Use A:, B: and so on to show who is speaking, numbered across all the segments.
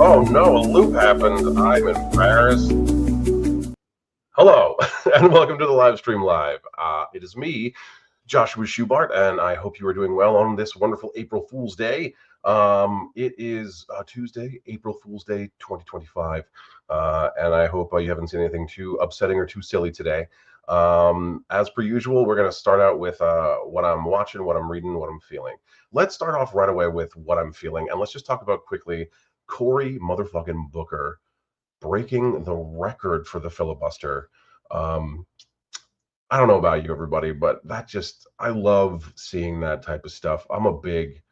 A: Oh no, a loop happened. I'm embarrassed. Hello, and welcome to the live stream live. It is me, Joshua Schubart, and I hope you are doing well on this wonderful April Fool's Day. It is Tuesday, April Fool's Day 2025, and I hope you haven't seen anything too upsetting or too silly today. As per usual, we're going to start out with what I'm watching, what I'm reading, what I'm feeling. Let's start off right away with what I'm feeling, and let's just talk about quickly Cory motherfucking Booker breaking the record for the filibuster. I don't know about you, everybody, but I love seeing that type of stuff. I'm a big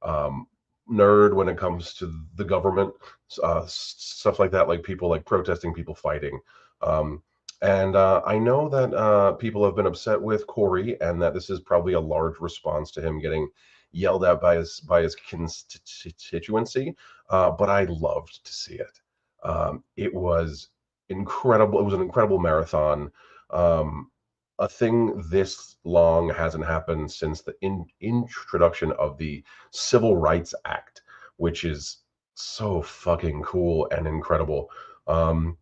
A: nerd when it comes to the government, stuff like that, like people like protesting, people fighting. And I know that people have been upset with Cory, and that this is probably a large response to him getting yelled at by his constituency. But I loved to see it. It was incredible. It was an incredible marathon. A thing this long hasn't happened since the introduction of the Civil Rights Act, which is so fucking cool and incredible. Yeah,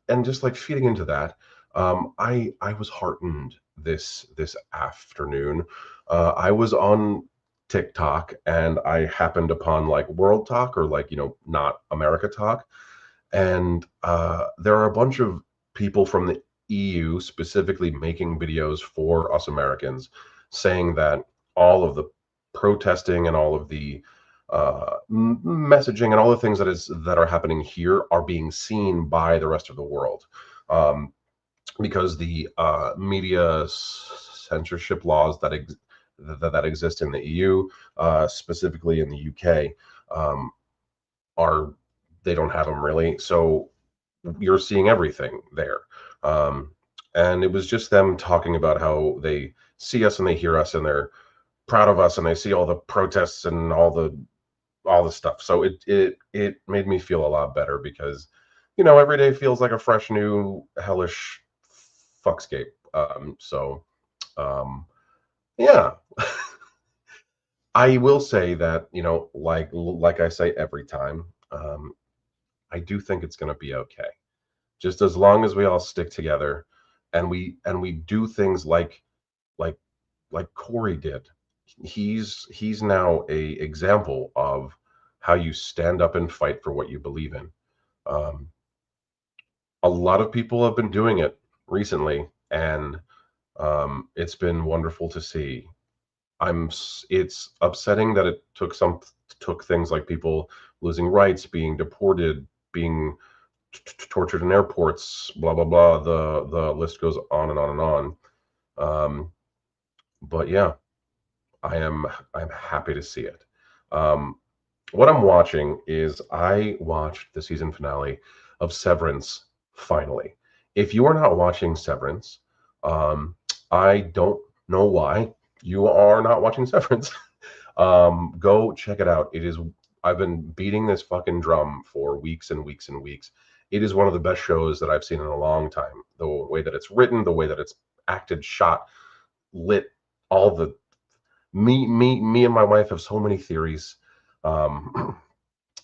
A: and just like feeding into that, I was heartened this afternoon. I was on TikTok and I happened upon like World Talk, or like, not America Talk, and there are a bunch of people from the EU specifically making videos for us Americans, saying that all of the protesting and all of the messaging and all the things that are happening here are being seen by the rest of the world, because the media censorship laws that exist in the EU, specifically in the UK, they don't have them really. So you're seeing everything there. And it was just them talking about how they see us and they hear us and they're proud of us and they see all the protests and all the stuff. So it made me feel a lot better, because every day feels like a fresh new hellish fuckscape. Yeah. I will say that, like I say every time, I do think it's going to be okay, just as long as we all stick together and we do things like Cory did. He's now a example of how you stand up and fight for what you believe in. A lot of people have been doing it recently, and it's been wonderful to see. It's upsetting that it took things like people losing rights, being deported, being tortured in airports, blah blah blah. The list goes on and on and on. But yeah, I'm happy to see it. What I'm watching is I watched the season finale of Severance finally. If you are not watching Severance, I don't know why you are not watching Severance. Go check it out. I've been beating this fucking drum for weeks and weeks and weeks. It is one of the best shows that I've seen in a long time. The way that it's written, the way that it's acted, shot, lit, all the me and my wife have so many theories. I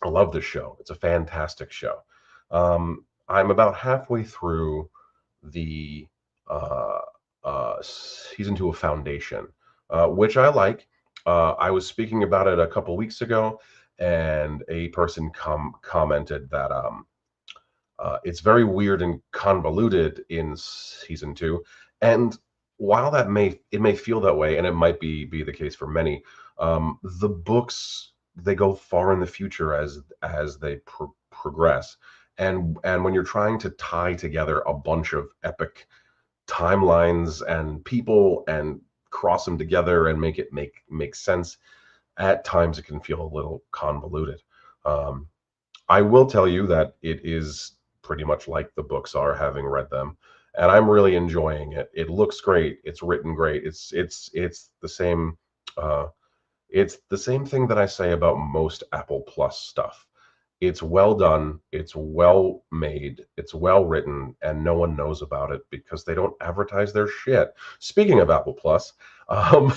A: love this show. It's a fantastic show. I'm about halfway through the season 2 of Foundation, which I like. I was speaking about it a couple weeks ago, and a person commented that it's very weird and convoluted in season 2. And while it may feel that way, and it might be the case for many, the books, they go far in the future as they progress, and when you're trying to tie together a bunch of epic timelines and people and cross them together and make it make sense, at times it can feel a little convoluted. I will tell you that it is pretty much like the books are, having read them, and I'm really enjoying it. It looks great. It's written great. It's the same. It's the same thing that I say about most Apple Plus stuff. It's well done, it's well made, it's well written, and no one knows about it because they don't advertise their shit. Speaking of Apple Plus, um,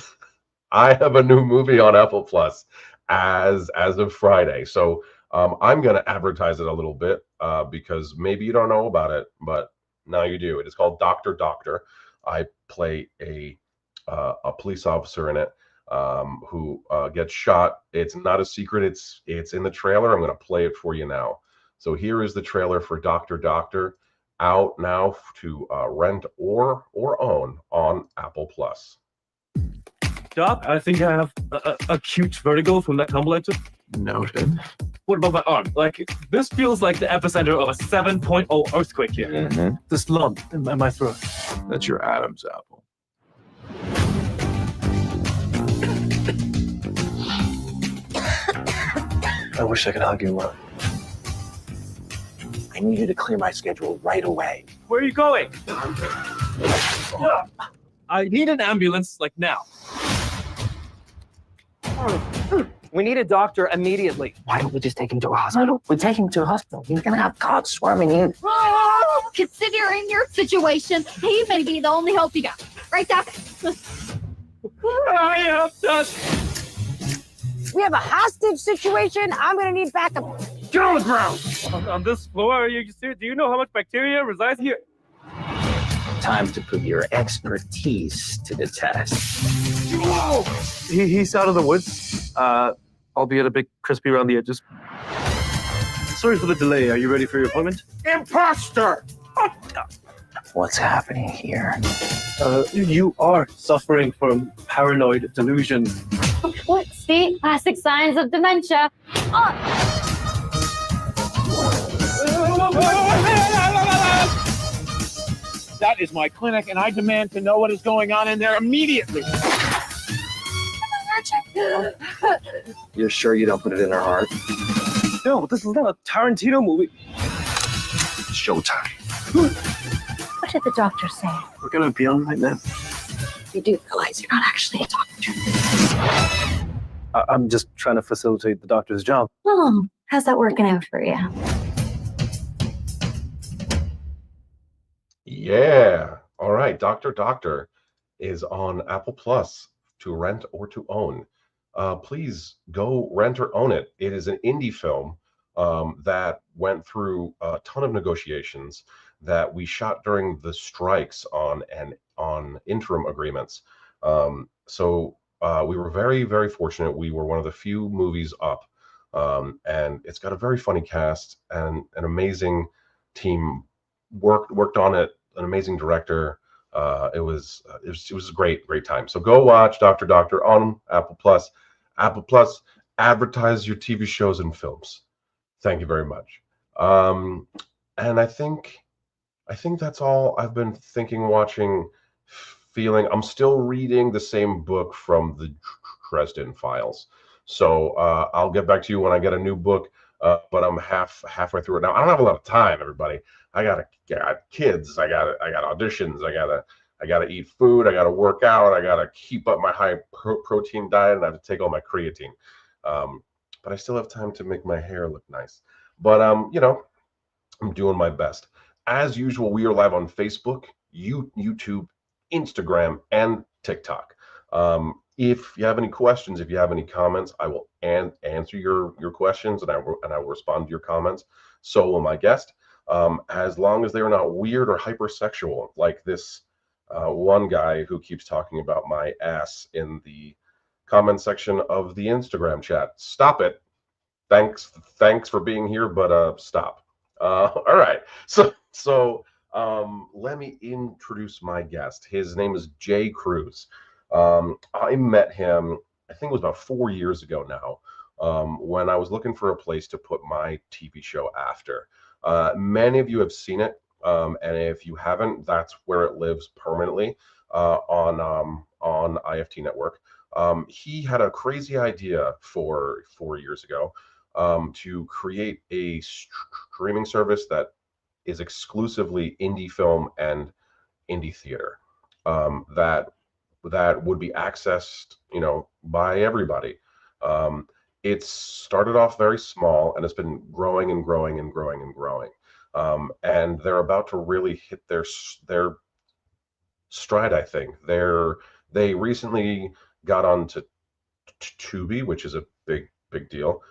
A: I have a new movie on Apple Plus as of Friday. So I'm going to advertise it a little bit because maybe you don't know about it, but now you do. It is called Doctor Doctor. I play a police officer in it who gets shot. It's not a secret. It's in the trailer. I'm going to play it for you now. So here is the trailer for Doctor Doctor, out now to rent or own on Apple Plus.
B: Doc, I think I have acute vertigo from that tumble I took.
C: Noted.
B: What about my arm? Like, this feels like the epicenter of a 7.0 earthquake here.
C: Mm-hmm.
B: This lump in my throat.
C: That's your Adam's apple.
D: I wish I could hug you more. I need you to clear my schedule right away.
B: Where are you going? I need an ambulance, like now.
E: We need a doctor immediately.
D: Why don't we just take him to a hospital? We take him to a hospital. He's gonna have cops swarming in.
F: Considering your situation, he may be the only hope you got. Right, Doc?
B: I have done.
E: We have a hostage situation. I'm gonna need backup.
B: Get on the ground. On this floor, are you serious? Do you know how much bacteria resides here?
D: Time to put your expertise to the test.
B: He's out of the woods, albeit a bit crispy around the edges. Sorry for the delay. Are you ready for your appointment?
E: Imposter!
D: What's happening here?
B: You are suffering from paranoid delusion.
F: What? See? Classic signs of dementia.
E: That is my clinic, and I demand to know what is going on in there immediately.
D: You're sure you don't put it in her heart?
B: No, this is not a Tarantino movie.
D: It's showtime.
F: What did the doctor say?
B: We're gonna be on right now.
F: You do realize you're not actually a doctor.
B: I'm just trying to facilitate the doctor's job.
F: Oh, how's that working out for you?
A: Yeah. All right. Doctor Doctor is on Apple Plus to rent or to own. Please go rent or own it. It is an indie film that went through a ton of negotiations that we shot during the strikes on interim agreements. So we were very, very fortunate. We were one of the few movies up, and it's got a very funny cast and an amazing team worked on it. An amazing director. It was a great time. So go watch Doctor Doctor on Apple Plus. Apple Plus, advertise your TV shows and films. Thank you very much. And I think that's all I've been thinking, watching, feeling. I'm still reading the same book from the Dresden Files. So I'll get back to you when I get a new book. But I'm halfway through it now. I don't have a lot of time, everybody. I got kids. I got auditions. I gotta eat food. I gotta work out. I gotta keep up my high protein diet, and I have to take all my creatine. But I still have time to make my hair look nice. But I'm doing my best. As usual, we are live on Facebook, YouTube, Instagram, and TikTok. If you have any questions, if you have any comments, I will answer your questions, and I will respond to your comments. So will my guest, as long as they are not weird or hypersexual, like this one guy who keeps talking about my ass in the comment section of the Instagram chat. Stop it. Thanks for being here, but stop. All right. So let me introduce my guest. His name is Jay Cruz. I met him, I think it was about 4 years ago now, when I was looking for a place to put my TV show after. Many of you have seen it, and if you haven't, that's where it lives permanently on on IFT Network. He had a crazy idea 4 years ago to create a streaming service that is exclusively indie film and indie theater, that would be accessed, by everybody. It started off very small, and it's been growing and growing and growing and growing. And they're about to really hit their stride. I think they recently got onto Tubi, which is a big deal.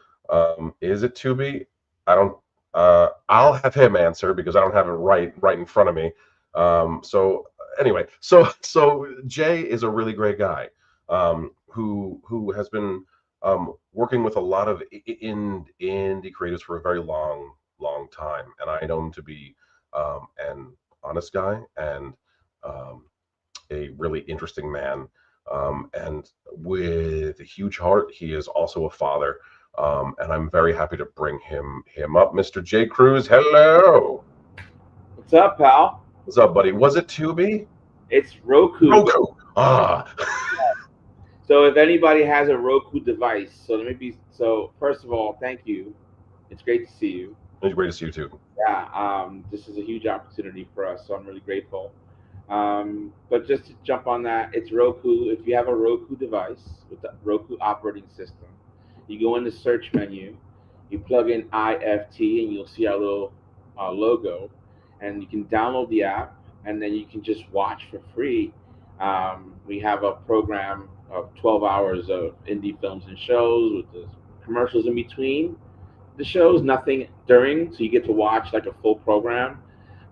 A: Is it Tubi? I don't. I'll have him answer because I don't have it right in front of me. So anyway, so Jay is a really great guy, who has been working with a lot of indie creators for a very long time, and I know him to be an honest guy and a really interesting man. And with a huge heart, he is also a father. And I'm very happy to bring him up. Mr. Jay Cruz, hello.
G: What's up, pal?
A: What's up, buddy? Was it Tubi?
G: It's Roku.
A: Roku. Ah.
G: So if anybody has a Roku device, so first of all, thank you. It's great to see you.
A: It's great to see you too.
G: Yeah, this is a huge opportunity for us, so I'm really grateful. But just to jump on that, it's Roku. If you have a Roku device with the Roku operating system, you go in the search menu, you plug in IFT, and you'll see our little logo, and you can download the app, and then you can just watch for free. We have a program of 12 hours of indie films and shows with the commercials in between the shows, nothing during, so you get to watch like a full program,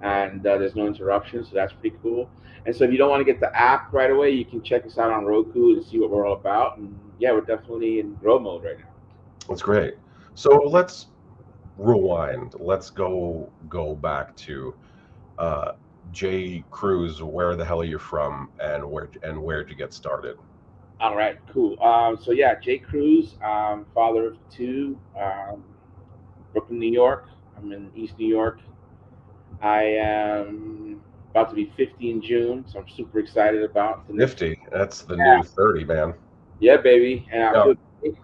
G: and there's no interruption, so that's pretty cool. And so if you don't want to get the app right away, you can check us out on Roku to see what we're all about. And yeah, we're definitely in grow mode right now.
A: That's great. So let's rewind. Let's go back to Jay Cruz. Where the hell are you from, and where'd you get started?
G: All right, cool. So yeah, Jay Cruz, father of two, Brooklyn, New York. I'm in East New York. I am about to be 50 in June, so I'm super excited about the
A: 50. That's the new 30, man.
G: Yeah, baby. And I
A: Yeah.
G: feel great.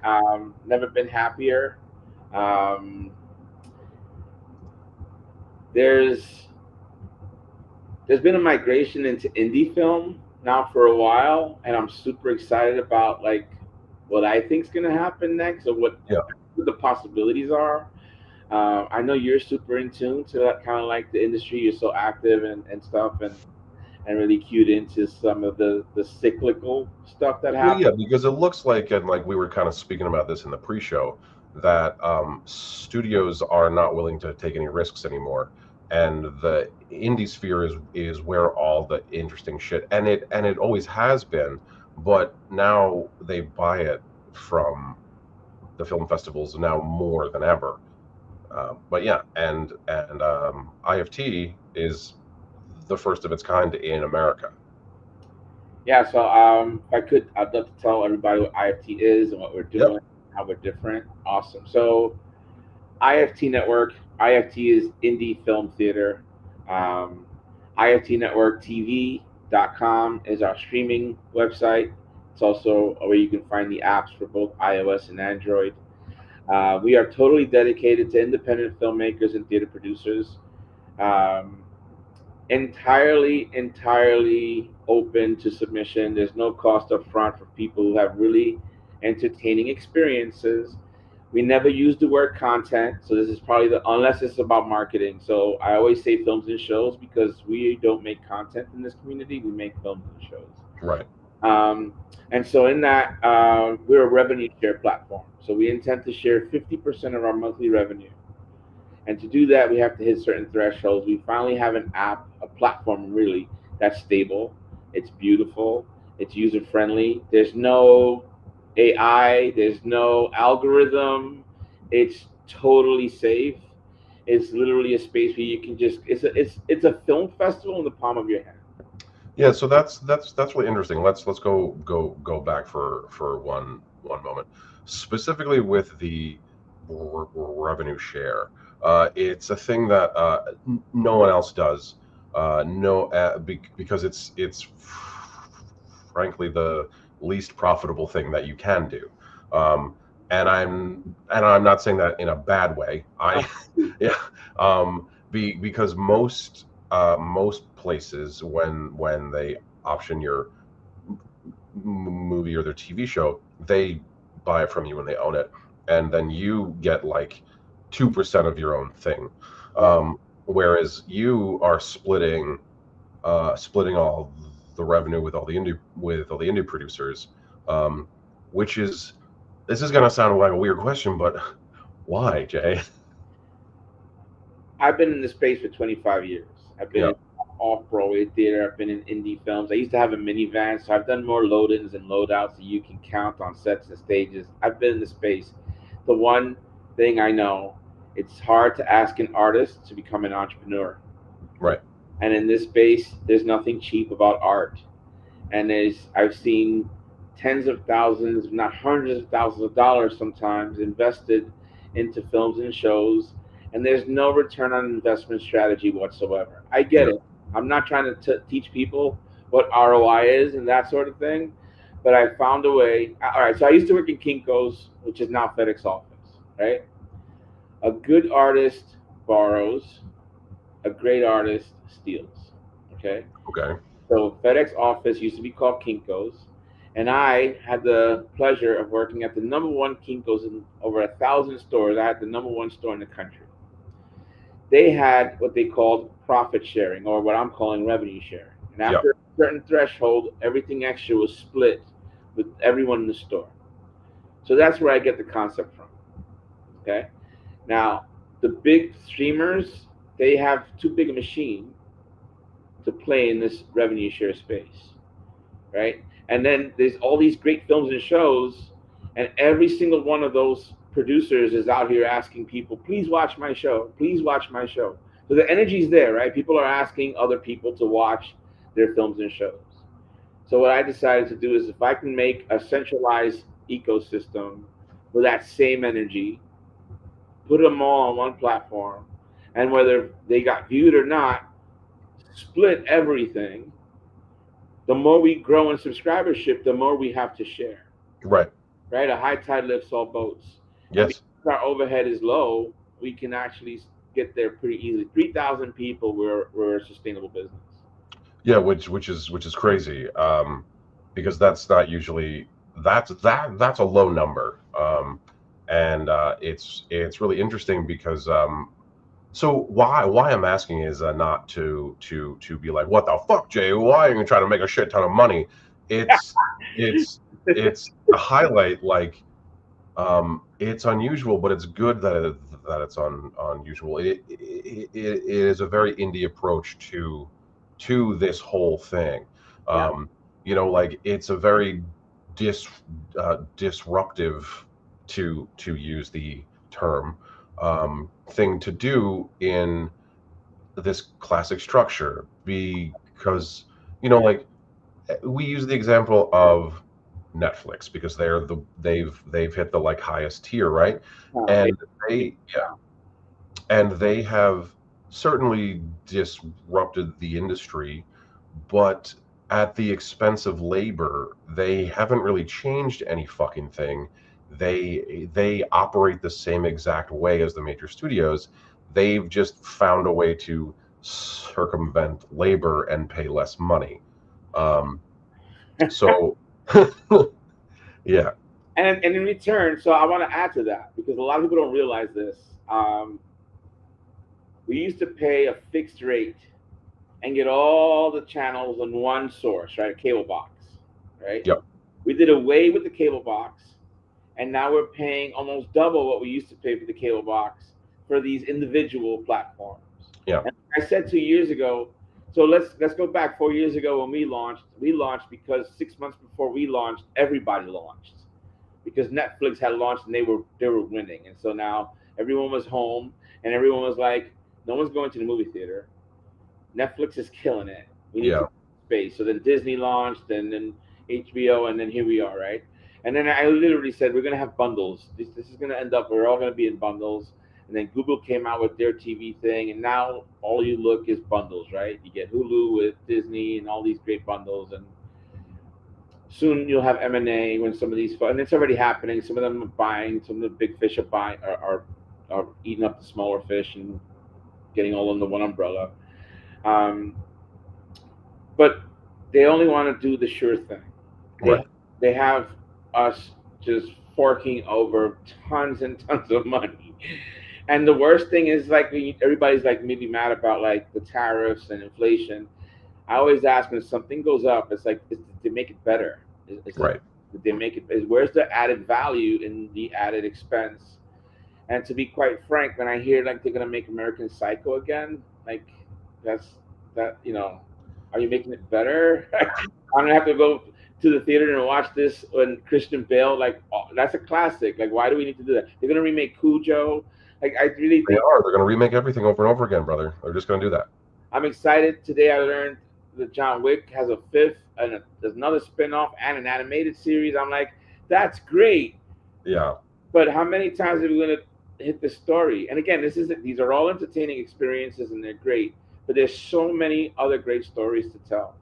G: Never been happier. There's been a migration into indie film now for a while, and I'm super excited about like what I think is gonna happen next, or what the possibilities are. I know you're super in tune to that kind of like the industry. You're so active and stuff, and really cued into some of the cyclical stuff that
A: Well,
G: happens.
A: yeah, because it looks like, and like we were kind of speaking about this in the pre-show, that studios are not willing to take any risks anymore, and the indie sphere is where all the interesting shit, and it always has been, but now they buy it from the film festivals now more than ever. But yeah, and IFT is the first of its kind in America.
G: Yeah, so if I'd love to tell everybody what IFT is and what we're doing, how we're different. Awesome. So IFT Network, IFT is Indie Film Theater. IFT Network TV.com is our streaming website. It's also where you can find the apps for both iOS and Android. We are totally dedicated to independent filmmakers and theater producers. Entirely open to submission. There's no cost up front for people who have really entertaining experiences. We never use the word content, so this is probably unless it's about marketing. So I always say films and shows because we don't make content in this community, we make films and shows.
A: Right.
G: And so in that, we're a revenue share platform. So we intend to share 50% of our monthly revenue. And to do that, we have to hit certain thresholds. We finally have an app, a platform really, that's stable. It's beautiful. It's user-friendly. There's no AI. There's no algorithm. It's totally safe. It's literally a space where you can just, it's a film festival in the palm of your hand.
A: Yeah, so that's really interesting. Let's go back for one moment, specifically with the revenue share. It's a thing that no one else does. Because it's frankly the least profitable thing that you can do. And I'm not saying that in a bad way. Yeah, because most places when they option your movie or their TV show, they buy it from you and they own it, and then you get like 2% of your own thing, whereas you are splitting all the revenue with all the indie producers, which is, this is gonna sound like a weird question, but why, Jay?
G: I've been in the space for 25 years. I've been
A: Yeah.
G: in off-Broadway theater. I've been in indie films. I used to have a minivan, so I've done more load-ins and load-outs than you can count on sets and stages. I've been in the space. The one thing I know, it's hard to ask an artist to become an entrepreneur.
A: Right.
G: And in this space, there's nothing cheap about art. And I've seen tens of thousands, if not hundreds of thousands of dollars sometimes invested into films and shows, and there's no return on investment strategy whatsoever. I get it. I'm not trying to teach people what ROI is and that sort of thing, but I found a way. All right, so I used to work in Kinko's, which is now FedEx Office, right? A good artist borrows, a great artist steals, okay?
A: Okay.
G: So FedEx Office used to be called Kinko's, and I had the pleasure of working at the #1 Kinko's in over 1,000 stores. I had the #1 store in the country. They had what they called profit sharing, or what I'm calling revenue sharing. And after a certain threshold, everything extra was split with everyone in the store. So that's where I get the concept from. Okay. Now, the big streamers, they have too big a machine to play in this revenue share space, right? And then there's all these great films and shows, and every single one of those producers is out here asking people, please watch my show, please watch my show. So the energy's there, right? People are asking other people to watch their films and shows. So what I decided to do is, if I can make a centralized ecosystem with that same energy, put them all on one platform, and whether they got viewed or not, split everything. The more we grow in subscribership, the more we have to share.
A: Right.
G: Right? A high tide lifts all boats.
A: Yes.
G: And because our overhead is low, we can actually get there pretty easily. 3,000 people, we're a sustainable business.
A: Yeah, which is crazy, because that's not usually, that's a low number, and it's really interesting because so why I'm asking is not to be like, what the fuck, Jay? Why are you trying to make a shit ton of money? It's a highlight, like, it's unusual, but it's good that it's unusual. It is a very indie approach to this whole thing. You know, like, it's a very disruptive, to use the term, thing to do in this classic structure, because, you know, like, we use the example of Netflix because they've hit the, like, highest tier, right? And they have certainly disrupted the industry, but at the expense of labor. They haven't really changed any fucking thing. They operate the same exact way as the major studios. They've just found a way to circumvent labor and pay less money. So yeah.
G: And in return, so I want to add to that, because a lot of people don't realize this. We used to pay a fixed rate and get all the channels on one source, right? A cable box, right?
A: Yep.
G: We did away with the cable box, and now we're paying almost double what we used to pay for the cable box for these individual platforms.
A: Yeah.
G: And I said 2 years ago, so let's go back 4 years ago when we launched because 6 months before we launched, everybody launched, because Netflix had launched and they were winning. And so now everyone was home and everyone was like, no one's going to the movie theater. Netflix is killing it. We need to space. So then Disney launched, and then HBO, and then here we are, right? And then I literally said, we're going to have bundles. This is going to end up, we're all going to be in bundles. And then Google came out with their TV thing, and now all you look is bundles, right? You get Hulu with Disney and all these great bundles. And Soon you'll have M&A when some of these, and it's already happening. Some of them are buying, some of the big fish are buying, are eating up the smaller fish and getting all under one umbrella. But they only want to do the sure thing.
A: Right.
G: They have us just forking over tons and tons of money. And the worst thing is, like, everybody's like maybe mad about like the tariffs and inflation. I always ask when something goes up, it's like, did they make it better?
A: Right.
G: Did they make it? Where's the added value in the added expense? And to be quite frank, when I hear like they're gonna make American Psycho again, like that, are you making it better? I'm gonna have to go to the theater and watch this when Christian Bale, like, oh, that's a classic. Like, why do we need to do that? They're gonna remake Cujo. Like, I really think
A: They're going to remake everything over and over again, brother. They're just going to do that.
G: I'm excited. Today I learned that John Wick has a fifth and there's another spinoff and an animated series. I'm like, that's great.
A: Yeah.
G: But how many times are we going to hit the story? And again, these are all entertaining experiences and they're great. But there's so many other great stories to tell.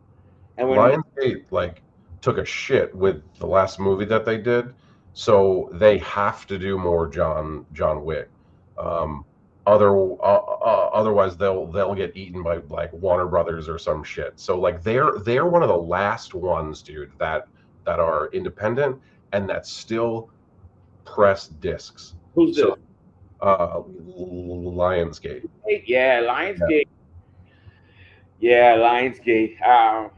G: And when
A: Lionsgate like took a shit with the last movie that they did, so they have to do more John Wick. Otherwise they'll get eaten by like Warner Brothers or some shit. So like they're one of the last ones, dude, that are independent and that still press discs.
G: who's
A: So
G: this?
A: Lionsgate.
G: Yeah, Lionsgate. Yeah, Lionsgate. I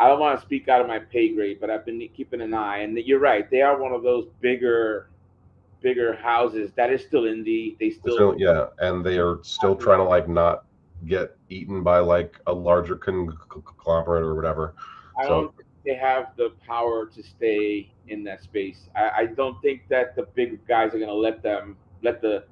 G: don't want to speak out of my pay grade, but I've been keeping an eye. And you're right; they are one of those bigger houses that is still indie. They still
A: Yeah, and they are still trying to like not get eaten by like a larger conglomerate or whatever.
G: I don't think they have the power to stay in that space. I don't think that the big guys are going to let the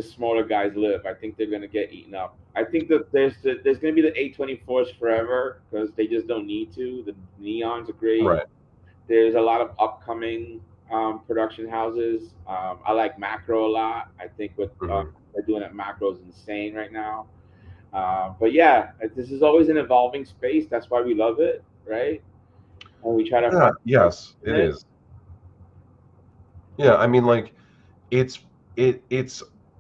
G: smaller guys live. I think they're going to get eaten up. I think that there's going to be the A24s forever because they just don't need to. The Neons are great.
A: Right.
G: There's a lot of upcoming production houses. I like Macro a lot. I think what they're doing at Macro is insane right now. But yeah, this is always an evolving space. That's why we love it, right? And we try to find.
A: Yes, it is. Yeah, I mean, like, it's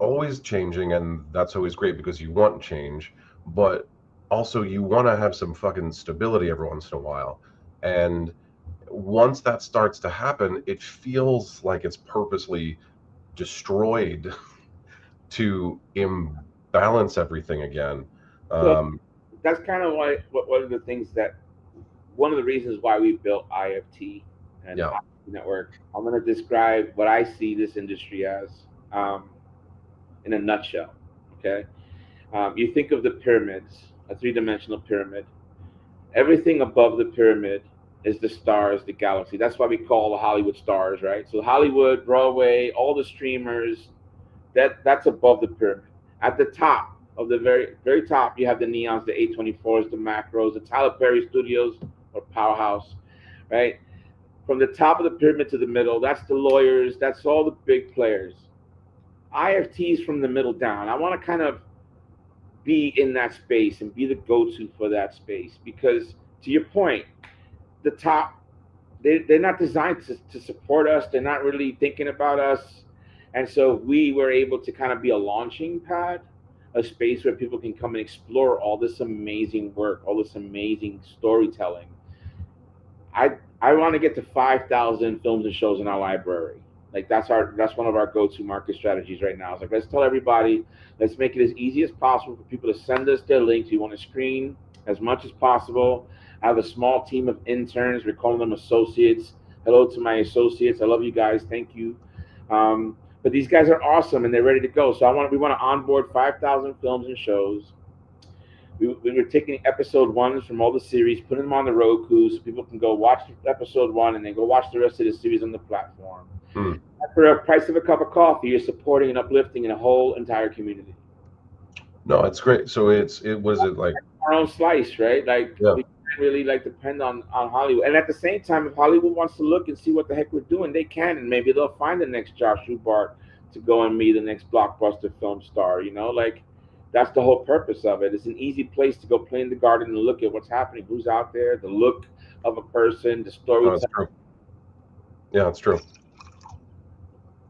A: always changing, and that's always great because you want change, but also you want to have some fucking stability every once in a while. And once that starts to happen, it feels like it's purposely destroyed to imbalance everything again.
G: So that's kind of why one of the reasons why we built IFT and IFT Network. I'm going to describe what I see this industry as in a nutshell. Okay, you think of the pyramids, a three-dimensional pyramid. Everything above the pyramid is the stars, the galaxy. That's why we call the Hollywood stars, right? So Hollywood, Broadway, all the streamers, that's above the pyramid. At the top of the very, very top, you have the Neons, the A24s, the Macros, the Tyler Perry Studios or Powerhouse, right? From the top of the pyramid to the middle, that's the lawyers, that's all the big players. IFTs from the middle down. I want to kind of be in that space and be the go-to for that space because, to your point, the top, they're not designed to support us. They're not really thinking about us. And so we were able to kind of be a launching pad, a space where people can come and explore all this amazing work, all this amazing storytelling. I want to get to 5,000 films and shows in our library. Like that's one of our go-to market strategies right now. It's like, let's tell everybody, let's make it as easy as possible for people to send us their links. We want to screen as much as possible. I have a small team of interns. We're calling them associates. Hello to my associates. I love you guys. Thank you. But these guys are awesome and they're ready to go. So we want to onboard 5,000 films and shows. We were taking episode ones from all the series, putting them on the Roku so people can go watch episode one and then go watch the rest of the series on the platform. And for a price of a cup of coffee, you're supporting and uplifting in a whole entire community.
A: No, it's great. So it was like
G: our own slice, right? Like we can't really like depend on Hollywood. And at the same time, if Hollywood wants to look and see what the heck we're doing, they can, and maybe they'll find the next Josh Schubart to go and meet the next blockbuster film star. You know, like That's the whole purpose of it. It's an easy place to go play in the garden and look at what's happening, who's out there, the look of a person, the
A: No, it's
G: storytelling.
A: true. Yeah, it's true.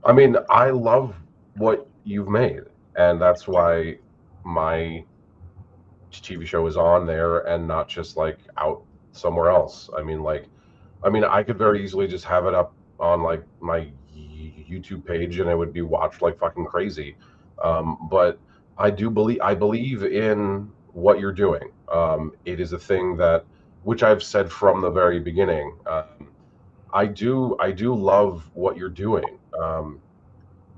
A: I mean, I love what you've made, and that's why my TV show is on there and not just like out somewhere else. I could very easily just have it up on like my YouTube page and it would be watched like fucking crazy. But I believe in what you're doing. It is a thing that, which I've said from the very beginning. I do love what you're doing.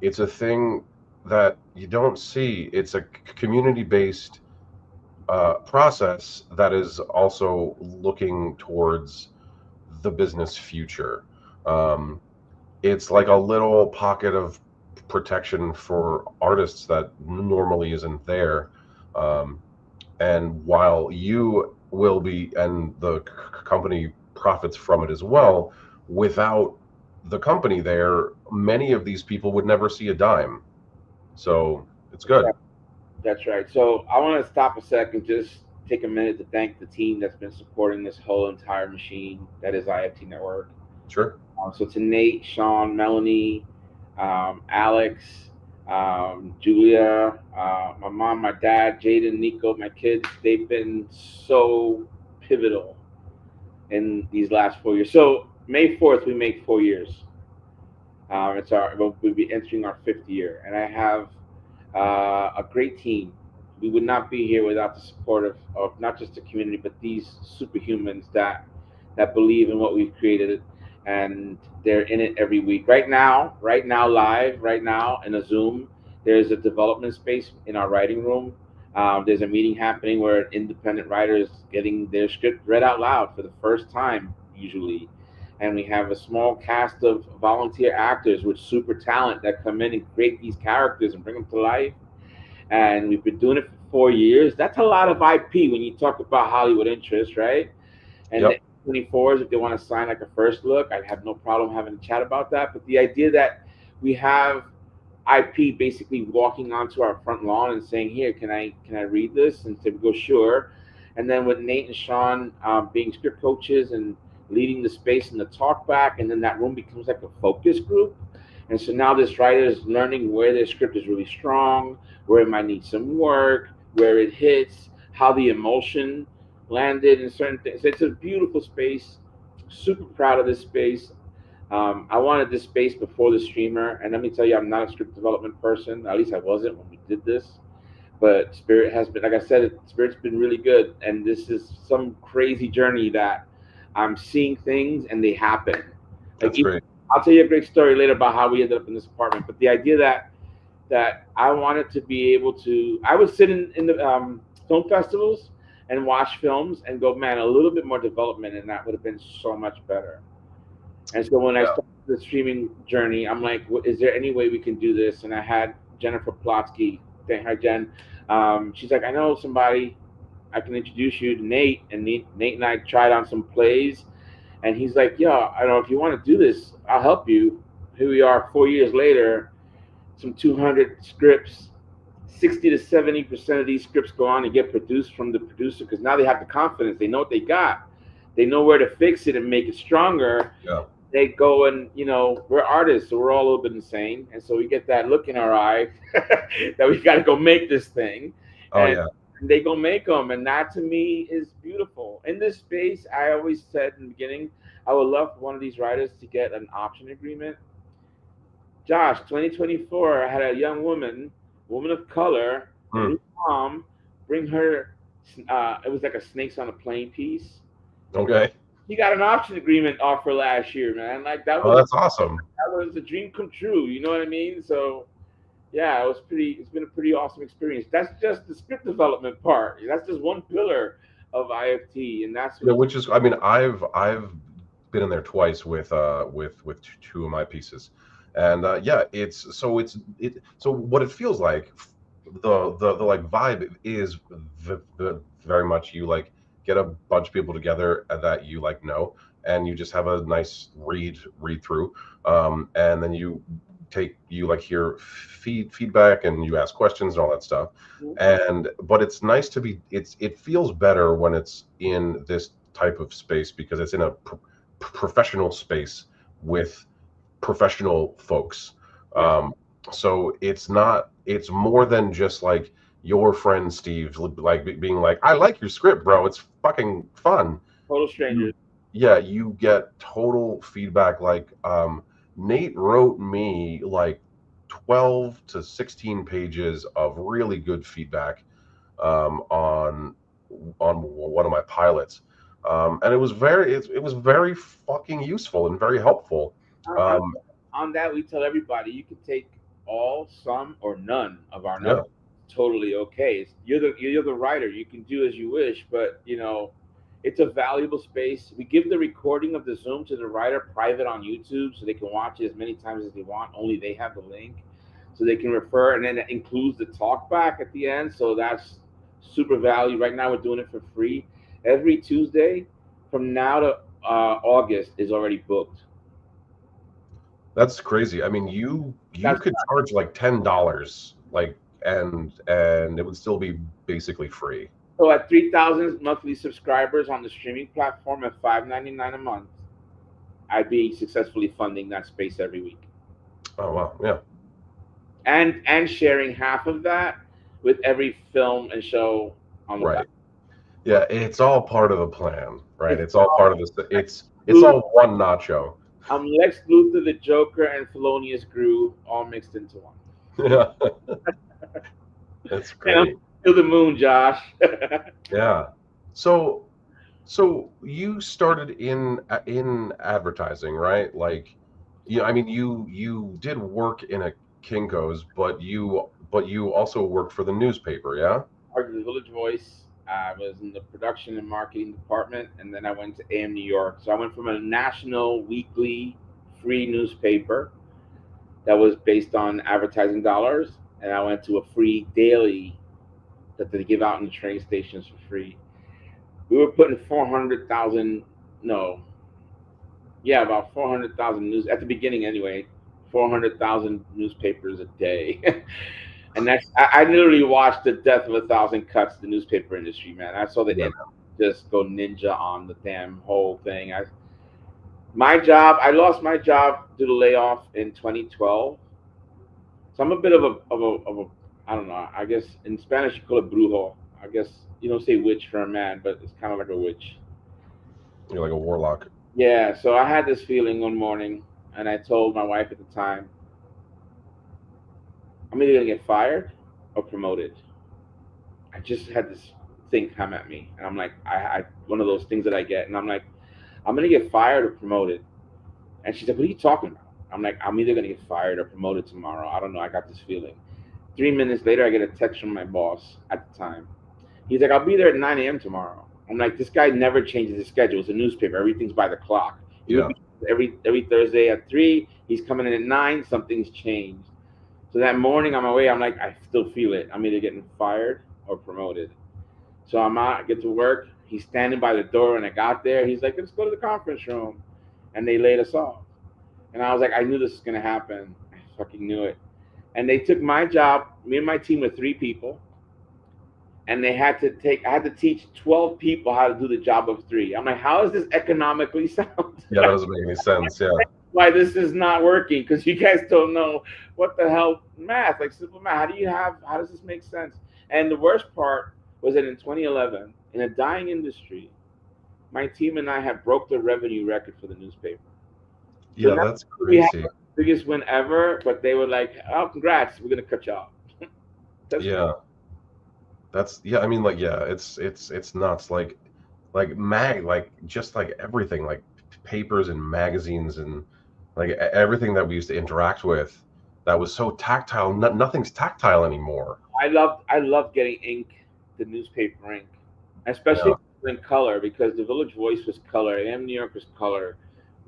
A: It's a thing that you don't see. It's a community-based process that is also looking towards the business future. Um, it's like a little pocket of protection for artists that normally isn't there. Um, and while you will be, and the company profits from it as well, without the company there, many of these people would never see a dime. So it's good.
G: That's right. So I want to stop a second, just take a minute to thank the team that's been supporting this whole entire machine that is IFT Network.
A: Sure.
G: So to Nate, Sean, Melanie, Alex, Julia, my mom, my dad, Jaden, Nico, my kids, they've been so pivotal in these last 4 years. So May 4th, we make 4 years. We'll be entering our 5th year, and I have a great team. We would not be here without the support of not just the community, but these superhumans that believe in what we've created, and they're in it every week. Right now, live, right now in a Zoom, there's a development space in our writing room. There's a meeting happening where independent writers getting their script read out loud for the first time, usually. And we have a small cast of volunteer actors with super talent that come in and create these characters and bring them to life. And we've been doing it for 4 years. That's a lot of IP when you talk about Hollywood interest, right? And
A: Yep.
G: the 24s, if they want to sign like a first look, I have no problem having a chat about that. But the idea that we have IP basically walking onto our front lawn and saying, "Here, can I read this?" And so we go, "Sure." And then with Nate and Sean being script coaches and leading the space and the talk back, and then that room becomes like a focus group. And so now this writer is learning where their script is really strong, where it might need some work, where it hits, how the emotion landed in certain things. It's a beautiful space. Super proud of this space. I wanted this space before the streamer, and let me tell you, I'm not a script development person. At least I wasn't when we did this. But Spirit has been, like I said, Spirit's been really good, and this is some crazy journey that I'm seeing things and they happen.
A: That's great.
G: I'll tell you a great story later about how we ended up in this apartment. But the idea that I wanted to be able to, I would sit in the film festivals and watch films and go, man, a little bit more development, and that would have been so much better. And so when I started the streaming journey, I'm like, is there any way we can do this? And I had Jennifer Plotsky, thank her, Jen. She's like, I know somebody, I can introduce you to Nate. And Nate and I tried on some plays. And he's like, yeah, I don't know, if you want to do this, I'll help you. Here we are 4 years later, some 200 scripts. 60 to 70% of these scripts go on and get produced from the producer, because now they have the confidence. They know what they got. They know where to fix it and make it stronger.
A: Yeah.
G: They go and, we're artists, so we're all a little bit insane. And so we get that look in our eye that we got to go make this thing.
A: Oh,
G: and
A: yeah.
G: they go make them. And that to me is beautiful. In this space, I always said in the beginning, I would love for one of these writers to get an option agreement. Josh, 2024, I had a young woman of color, mom, bring her, it was like a Snakes on a Plane piece.
A: Okay.
G: He got an option agreement offer last year, man. Like that was,
A: Oh, that's awesome.
G: that was a dream come true. You know what I mean? So, yeah, it's been a pretty awesome experience. That's just the script development part. That's just one pillar of IFT, and that's
A: which is, I mean, I've been in there twice with two of my pieces, and so what it feels like, the like vibe is very much you like get a bunch of people together that you and you just have a nice read through, and then you hear feedback and you ask questions and all that stuff. But it's nice to be. It feels better when it's in this type of space because it's in a professional space with professional folks. So it's more than just like your friend Steve like being like, I like your script, bro. It's fucking fun.
G: Total strangers.
A: Yeah, you get total feedback. Like Nate wrote me like 12 to 16 pages of really good feedback on one of my pilots. And it was very fucking useful and very helpful.
G: On that, we tell everybody you can take all, some, or none of our
A: Yeah.
G: notes. Totally okay. You're the writer. You can do as you wish, but it's a valuable space. We give the recording of the Zoom to the writer private on YouTube, so they can watch it as many times as they want. Only they have the link, so they can refer, and then it includes the talk back at the end. So that's super value. Right now, we're doing it for free. Every Tuesday from now to August is already booked.
A: That's crazy. I mean, you could charge like $10, like, and it would still be basically free.
G: So at 3,000 monthly subscribers on the streaming platform at $5.99 a month, I'd be successfully funding that space every week.
A: Oh wow, yeah.
G: And sharing half of that with every film and show on the platform.
A: Yeah, it's all part of the plan, right? It's all part of this. It's all one nacho.
G: I'm Lex Luthor, the Joker, and Felonious Gru all mixed into one.
A: Yeah, that's great.
G: To the moon, Josh.
A: Yeah. So you started in advertising, right? Like, I mean, you did work in a Kinko's, but you also worked for the newspaper, yeah?
G: I worked at the Village Voice. I was in the production and marketing department, and then I went to AM New York. So I went from a national weekly free newspaper that was based on advertising dollars, and I went to a free daily that they give out in the train stations for free. We were putting 400,000 about 400,000 news at the beginning anyway, 400,000 newspapers a day. And I literally watched the death of 1,000 cuts, the newspaper industry, man. I saw the internet just go ninja on the damn whole thing. I lost my job due to layoff in 2012. So I'm a bit of a I don't know. I guess in Spanish you call it brujo. I guess you don't say witch for a man, but it's kind of like a witch.
A: You're like a warlock.
G: Yeah. So I had this feeling one morning, and I told my wife at the time, I'm either gonna get fired or promoted. I just had this thing come at me, and I'm like, I one of those things that I get, and I'm like, I'm gonna get fired or promoted. And she's like, what are you talking about? I'm like, I'm either gonna get fired or promoted tomorrow. I don't know. I got this feeling. 3 minutes later, I get a text from my boss at the time. He's like, I'll be there at 9 a.m. tomorrow. I'm like, this guy never changes his schedule. It's a newspaper. Everything's by the clock.
A: Yeah.
G: Every Thursday at 3, he's coming in at 9. Something's changed. So that morning on my way, I'm like, I still feel it. I'm either getting fired or promoted. So I'm out, get to work. He's standing by the door, and I got there. He's like, let's go to the conference room. And they laid us off. And I was like, I knew this was going to happen. I fucking knew it. And they took my job. Me and my team were 3 people. And I had to teach 12 people how to do the job of 3. I'm like, how does this economically sound?
A: Yeah, that doesn't make any sense. Yeah.
G: Why this is not working, because you guys don't know what the hell math, like simple math. How does this make sense? And the worst part was that in 2011, in a dying industry, my team and I have broke the revenue record for the newspaper.
A: Yeah,
G: So
A: that's crazy.
G: Biggest win ever, but they were like, oh, congrats, we're gonna cut you off.
A: Yeah. I mean, like, yeah, it's nuts. Like just like everything, like papers and magazines and like everything that we used to interact with that was so tactile. Nothing's tactile anymore.
G: I love getting ink, the newspaper ink, especially in color, because the Village Voice was color, AM New York was color.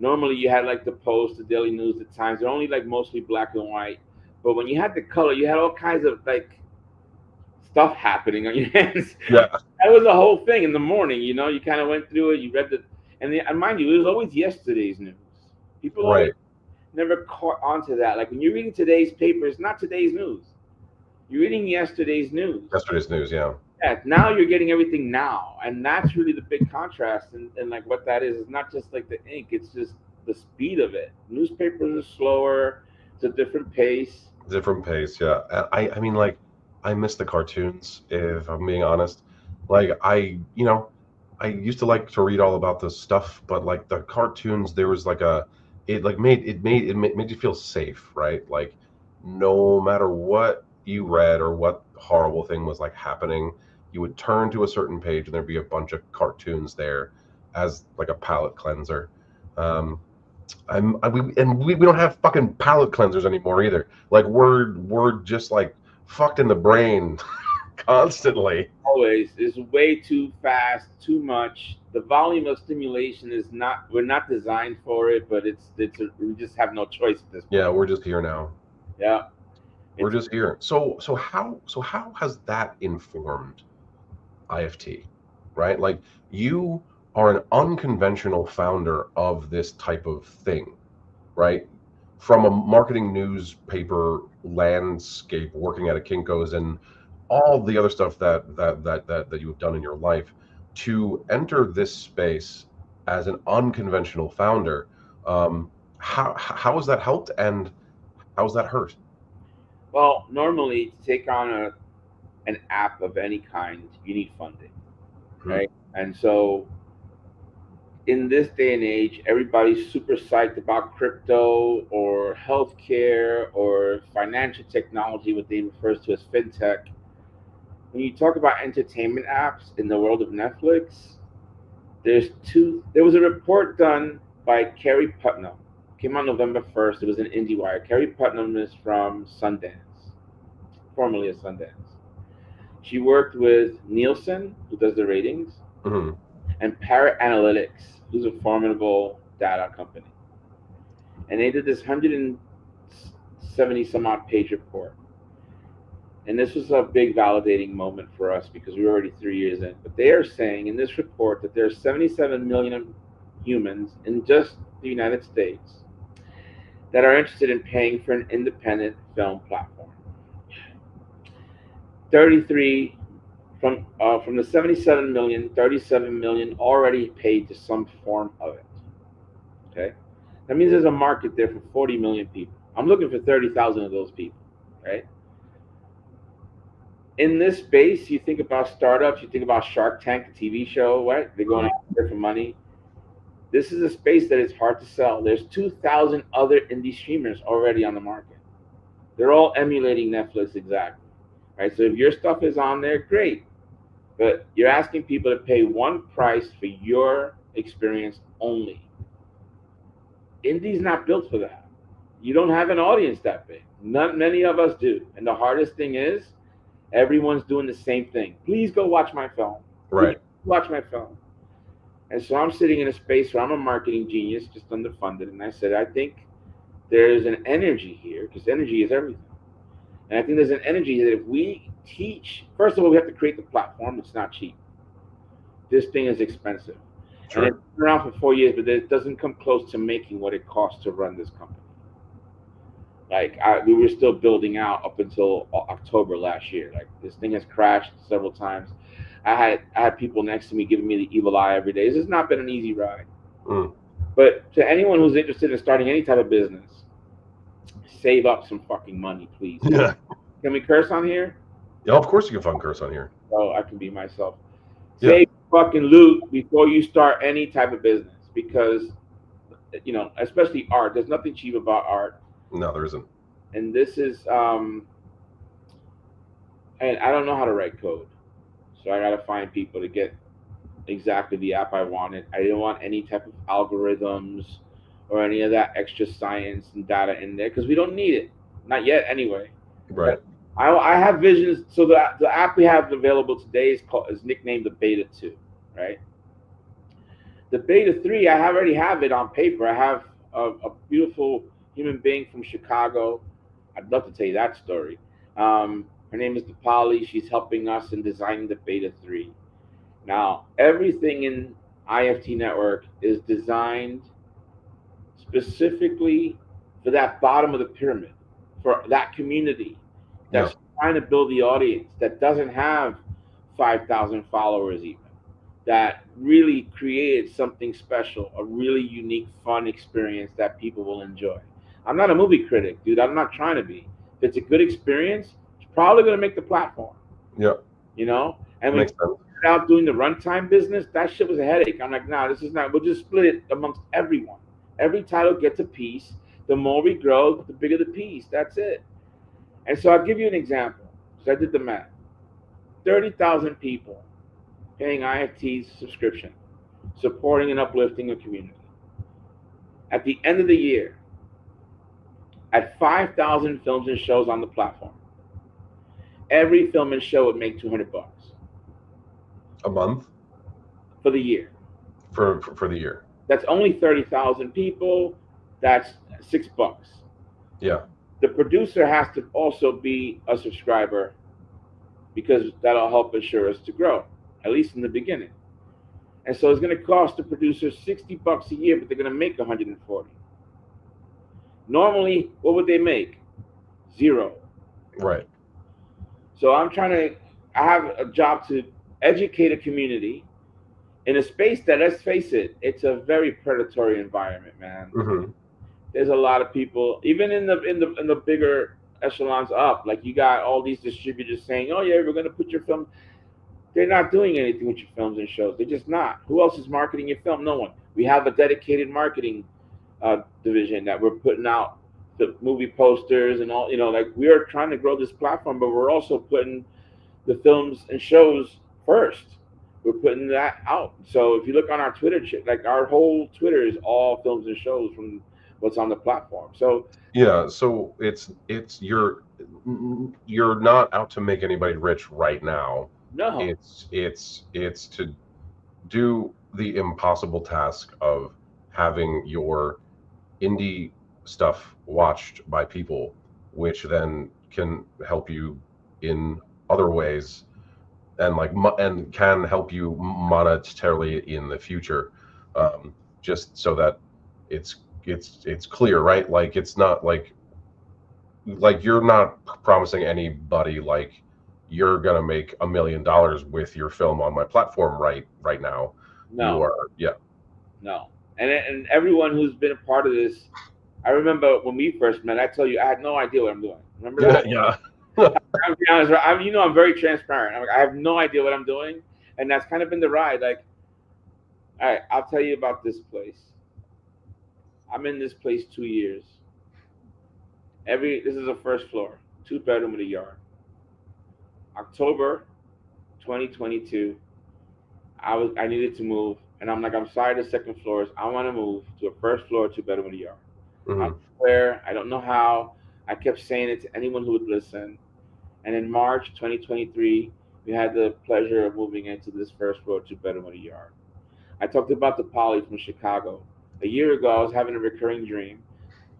G: Normally you had like the Post, the Daily News, the Times. They're only like mostly black and white. But when you had the color, you had all kinds of like stuff happening on your hands.
A: Yeah.
G: That was a whole thing in the morning, you kind of went through it, you read and mind you, it was always yesterday's news. People always, never caught onto that. Like when you're reading today's paper, it's not today's news. You're reading yesterday's news.
A: Yesterday's news, yeah.
G: Yeah, now you're getting everything now, and that's really the big contrast. And like what that is not just like the ink; it's just the speed of it. Newspapers are slower; it's a different pace.
A: Different pace, yeah. I mean, like, I miss the cartoons, if I'm being honest. Like, I used to like to read all about this stuff, but like the cartoons, there was like made you feel safe, right? Like, no matter what you read or what horrible thing was like happening, you would turn to a certain page and there'd be a bunch of cartoons there as like a palate cleanser. Um, we don't have fucking palate cleansers anymore either. Like we're just like fucked in the brain constantly.
G: Always is way too fast, too much. The volume of stimulation is not. We're not designed for it, but we just have no choice at this point.
A: Yeah, we're just here now.
G: Yeah,
A: We're just here. So how has that informed IFT, right? Like you are an unconventional founder of this type of thing, right? From a marketing newspaper landscape, working at a Kinko's and all the other stuff that you have done in your life, to enter this space as an unconventional founder, how has that helped and how has that hurt?
G: Well, normally to take on an app of any kind, you need funding, right? And so in this day and age, everybody's super psyched about crypto or healthcare or financial technology, what they refer to as fintech. When you talk about entertainment apps in the world of Netflix, there was a report done by Carrie Putnam. Came out November 1st. It was an IndieWire. Carrie Putnam is from Sundance, formerly of Sundance. She worked with Nielsen, who does the ratings, and Parrot Analytics, who's a formidable data company. And they did this 170 some odd page report. And this was a big validating moment for us because we were already 3 years in. But they are saying in this report that there's 77 million humans in just the United States that are interested in paying for an independent film platform. 33 from the 77 million, 37 million already paid to some form of it. Okay, that means there's a market there for 40 million people. I'm looking for 30,000 of those people. Right. In this space, you think about startups, you think about Shark Tank, the TV show, right? They're going out there for money. This is a space that is hard to sell. There's 2,000 other indie streamers already on the market. They're all emulating Netflix exactly, right? So if your stuff is on there, great. But you're asking people to pay one price for your experience only. Indie's not built for that. You don't have an audience that big. Not many of us do. And the hardest thing is, everyone's doing the same thing. Please go watch my film.
A: Right.
G: Watch my film. And so I'm sitting in a space where I'm a marketing genius, just underfunded. And I said, I think there's an energy here, because energy is everything. And I think there's an energy that if we teach, first of all, we have to create the platform. It's not cheap. This thing is expensive.
A: Sure.
G: And it's been around for 4 years, but it doesn't come close to making what it costs to run this company. Like we were still building out up until October last year. Like this thing has crashed several times. I had people next to me giving me the evil eye every day. This has not been an easy ride. But to anyone who's interested in starting any type of business, save up some fucking money, please.
A: Yeah.
G: Can we curse on here?
A: Yeah, of course you can fucking curse on here.
G: Oh, I can be myself.
A: Yeah.
G: Save fucking loot before you start any type of business, because especially art. There's nothing cheap about art.
A: No, there isn't.
G: And this is and I don't know how to write code. So I gotta find people to get exactly the app I wanted. I didn't want any type of algorithms or any of that extra science and data in there because we don't need it. Not yet anyway.
A: Right.
G: I have visions. So the app we have available today is nicknamed the Beta 2, right? The Beta 3, I already have it on paper. I have a beautiful human being from Chicago. I'd love to tell you that story. Her name is Dipali. She's helping us in designing the Beta 3. Now, everything in IFT Network is designed specifically for that bottom of the pyramid, for that community that's trying to build the audience that doesn't have 5,000 followers even, that really created something special, a really unique, fun experience that people will enjoy. I'm not a movie critic, dude. I'm not trying to be. If it's a good experience, it's probably going to make the platform.
A: Yeah.
G: You know? And when
A: Makes sense.
G: we started out doing the runtime business, that shit was a headache. I'm like, nah, this is not, we'll just split it amongst everyone. Every title gets a piece. The more we grow, the bigger the piece. That's it. And so I'll give you an example. So I did the math. 30,000 people paying IFT's subscription, supporting and uplifting a community. At the end of the year, at 5,000 films and shows on the platform, every film and show would make $200
A: a month
G: for the year.
A: For the year.
G: That's only 30,000 people. That's $6.
A: Yeah.
G: The producer has to also be a subscriber because that'll help ensure us to grow, at least in the beginning. And so it's going to cost the producer $60 a year, but they're going to make 140. Normally, what would they make? $0.
A: Right.
G: So I have a job to educate a community in a space that, let's face it, it's a very predatory environment, man.
A: Mm-hmm.
G: There's a lot of people, even in the bigger echelons up, like you got all these distributors saying, oh yeah, we're going to put your film. They're not doing anything with your films and shows. They're just not. Who else is marketing your film? No one. We have a dedicated marketing division that we're putting out the movie posters and all, like we are trying to grow this platform, but we're also putting the films and shows first. We're putting that out. So if you look on our Twitter, like our whole Twitter is all films and shows from what's on the platform. So
A: yeah, so it's you're not out to make anybody rich right now.
G: No,
A: it's to do the impossible task of having your indie stuff watched by people, which then can help you in other ways, and can help you monetarily in the future, just so that it's clear, right? Like it's not like you're not promising anybody like you're gonna make $1 million with your film on my platform right now.
G: no,
A: You are, yeah.
G: no. And everyone who's been a part of this, I remember when we first met, I told you I had no idea what I'm doing. Remember that?
A: Yeah.
G: I'll be honest, I'm very transparent. I have no idea what I'm doing, and that's kind of been the ride. Like, all right, I'll tell you about this place. I'm in this place 2 years. This is a first floor, 2-bedroom with a yard. October 2022, I needed to move, and I'm like, I'm sorry, the second floors. I want to move to a first floor, 2-bedroom with a yard.
A: Mm-hmm.
G: I'm where I don't know how. I kept saying it to anyone who would listen. And in March 2023, we had the pleasure of moving into this first floor, 2-bedroom with a yard. I talked about the Polly from Chicago. A year ago, I was having a recurring dream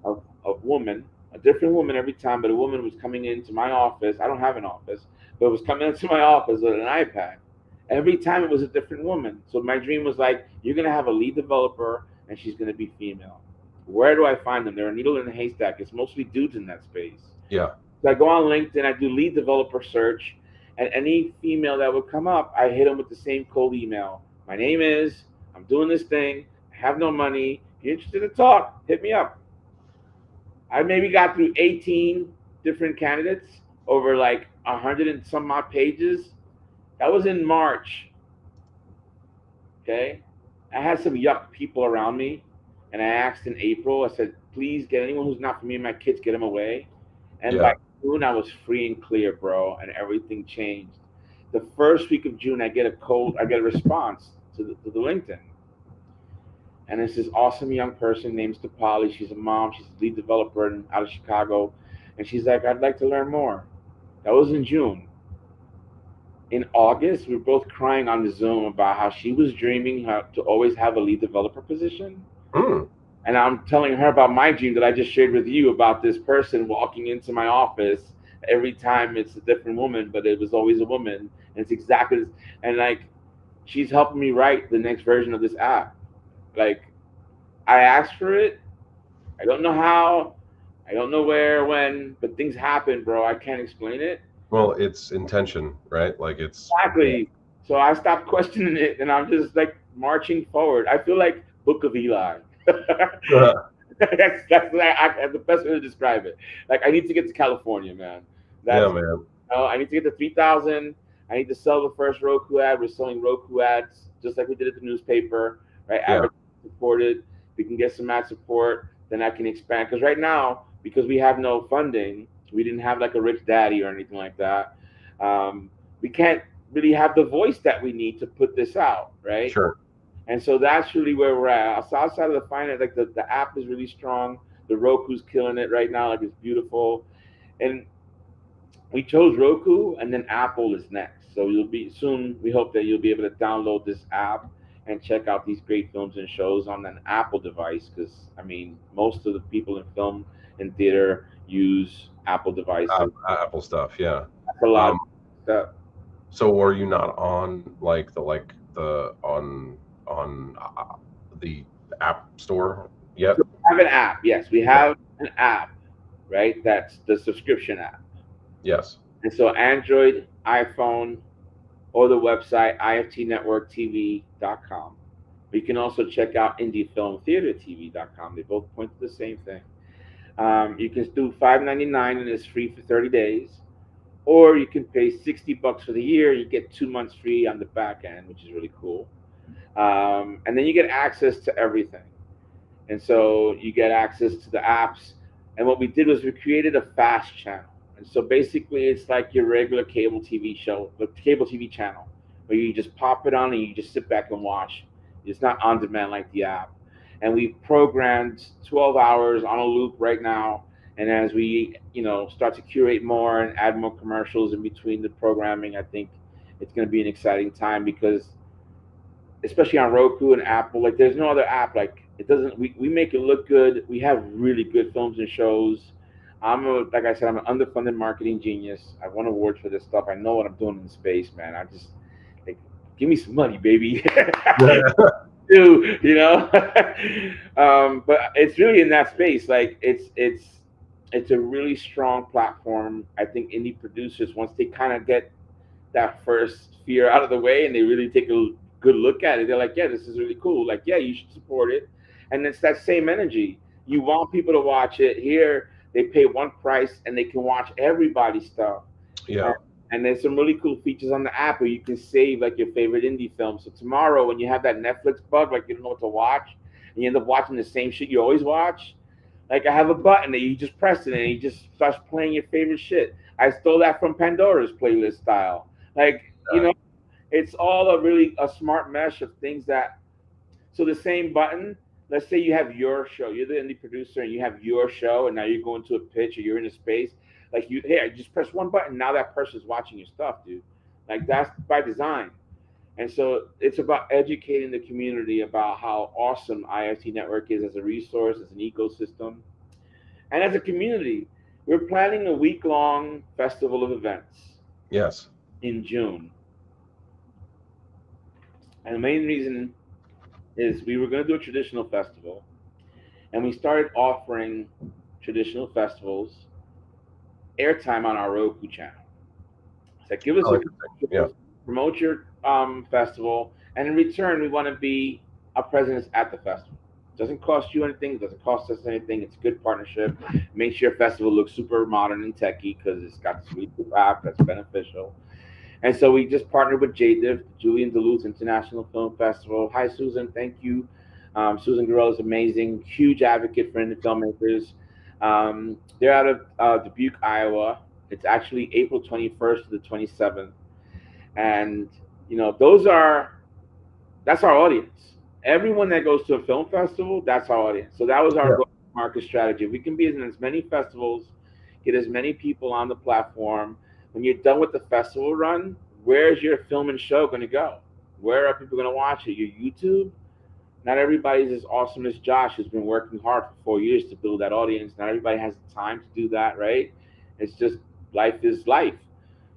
G: of a woman, a different woman every time, but a woman was coming into my office. I don't have an office, but it was coming into my office with an iPad. Every time it was a different woman. So my dream was like, you're going to have a lead developer, and she's going to be female. Where do I find them? They're a needle in a haystack. It's mostly dudes in that space.
A: Yeah.
G: So I go on LinkedIn, I do lead developer search, and any female that would come up, I hit them with the same cold email. My name is, I'm doing this thing, I have no money, if you're interested to talk, hit me up. I maybe got through 18 different candidates over like 100 and some odd pages. That was in March. Okay. I had some yuck people around me, and I asked in April, I said, please get anyone who's not for me and my kids, get them away. And by June, I was free and clear, bro, and everything changed. The first week of June, I get a response to the LinkedIn. And it's this awesome young person named Stapali. She's a mom. She's a lead developer out of Chicago. And she's like, I'd like to learn more. That was in June. In August, we were both crying on the Zoom about how she was dreaming to always have a lead developer position.
A: Mm.
G: And I'm telling her about my dream that I just shared with you about this person walking into my office. Every time it's a different woman, but it was always a woman. And it's exactly this. And like, she's helping me write the next version of this app. Like, I asked for it. I don't know how. I don't know where, when, but things happen, bro. I can't explain it.
A: Well, it's intention, right? Like it's
G: Exactly. So I stopped questioning it, and I'm just like marching forward. I feel like Book of Eli.
A: yeah,
G: That's the best way to describe it. Like I need to get to California, man. That's
A: man.
G: I need to get to 3,000. I need to sell the first Roku ad. We're selling Roku ads just like we did at the newspaper, right?
A: Yeah.
G: Advertising supported. We can get some ad support. Then I can expand. Because right now, because we have no funding, we didn't have like a rich daddy or anything like that. We can't really have the voice that we need to put this out, right?
A: Sure.
G: And so that's really where we're at. So outside of the finance, like the app is really strong. The Roku's killing it right now. Like it's beautiful. And we chose Roku, and then Apple is next. So you'll be soon. We hope that you'll be able to download this app and check out these great films and shows on an Apple device. Because I mean, most of the people in film and theater use Apple devices.
A: Apple stuff, yeah.
G: That's a lot of stuff.
A: So are you not on like the App Store yet?
G: So we have an app. Yes, we have an app, right? That's the subscription app.
A: Yes.
G: And so Android, iPhone, or the website iftnetworktv.com. You can also check out indiefilmtheatertv.com. They both point to the same thing. You can do $5.99 and it's free for 30 days. Or you can pay $60 for the year. You get 2 months free on the back end, which is really cool. And then you get access to everything. And so you get access to the apps. And what we did was we created a fast channel. And so basically it's like your regular cable TV show, the cable TV channel, where you just pop it on and you just sit back and watch. It's not on demand like the app. And we programmed 12 hours on a loop right now. And as we, start to curate more and add more commercials in between the programming, I think it's going to be an exciting time because, especially on Roku and Apple, like there's no other app like it doesn't. We make it look good. We have really good films and shows. Like I said, I'm an underfunded marketing genius. I won awards for this stuff. I know what I'm doing in space, man. I just like give me some money, baby. But it's really in that space. Like it's a really strong platform. I think indie producers, once they kind of get that first fear out of the way and they really take a good look at it, they're like, yeah, this is really cool. Like, yeah, you should support it. And it's that same energy. You want people to watch it. Here, they pay one price and they can watch everybody's stuff.
A: Yeah.
G: And there's some really cool features on the app where you can save like your favorite indie film. So tomorrow when you have that Netflix bug, like you don't know what to watch, and you end up watching the same shit you always watch, like I have a button that you just press it and it just starts playing your favorite shit. I stole that from Pandora's playlist style. Like, it's all a smart mesh of things that, so the same button, let's say you have your show, you're the indie producer and you have your show and now you're going to a pitch or you're in a space, like I just press one button, now that person's watching your stuff, dude. Like that's by design. And so it's about educating the community about how awesome IFT Network is as a resource, as an ecosystem. And as a community, we're planning a week-long festival of events.
A: Yes.
G: In June. And the main reason is we were going to do a traditional festival, and we started offering traditional festivals airtime on our Roku channel. So give us promote your festival, and in return, we want to be a presence at the festival. It doesn't cost you anything. It doesn't cost us anything. It's a good partnership. Makes your festival look super modern and techy because it's got this really cool app that's beneficial. And so we just partnered with JDIF, Julian Duluth International Film Festival. Hi, Susan. Thank you. Susan Guerrero is amazing. Huge advocate for indie filmmakers. They're out of Dubuque, Iowa. It's actually April 21st to the 27th. And, that's our audience. Everyone that goes to a film festival, that's our audience. So that was our market strategy. We can be in as many festivals, get as many people on the platform. When you're done with the festival run, where's your film and show going to go? Where are people going to watch it? Your YouTube? Not everybody's as awesome as Josh, who's been working hard for 4 years to build that audience. Not everybody has the time to do that, right? It's just life is life.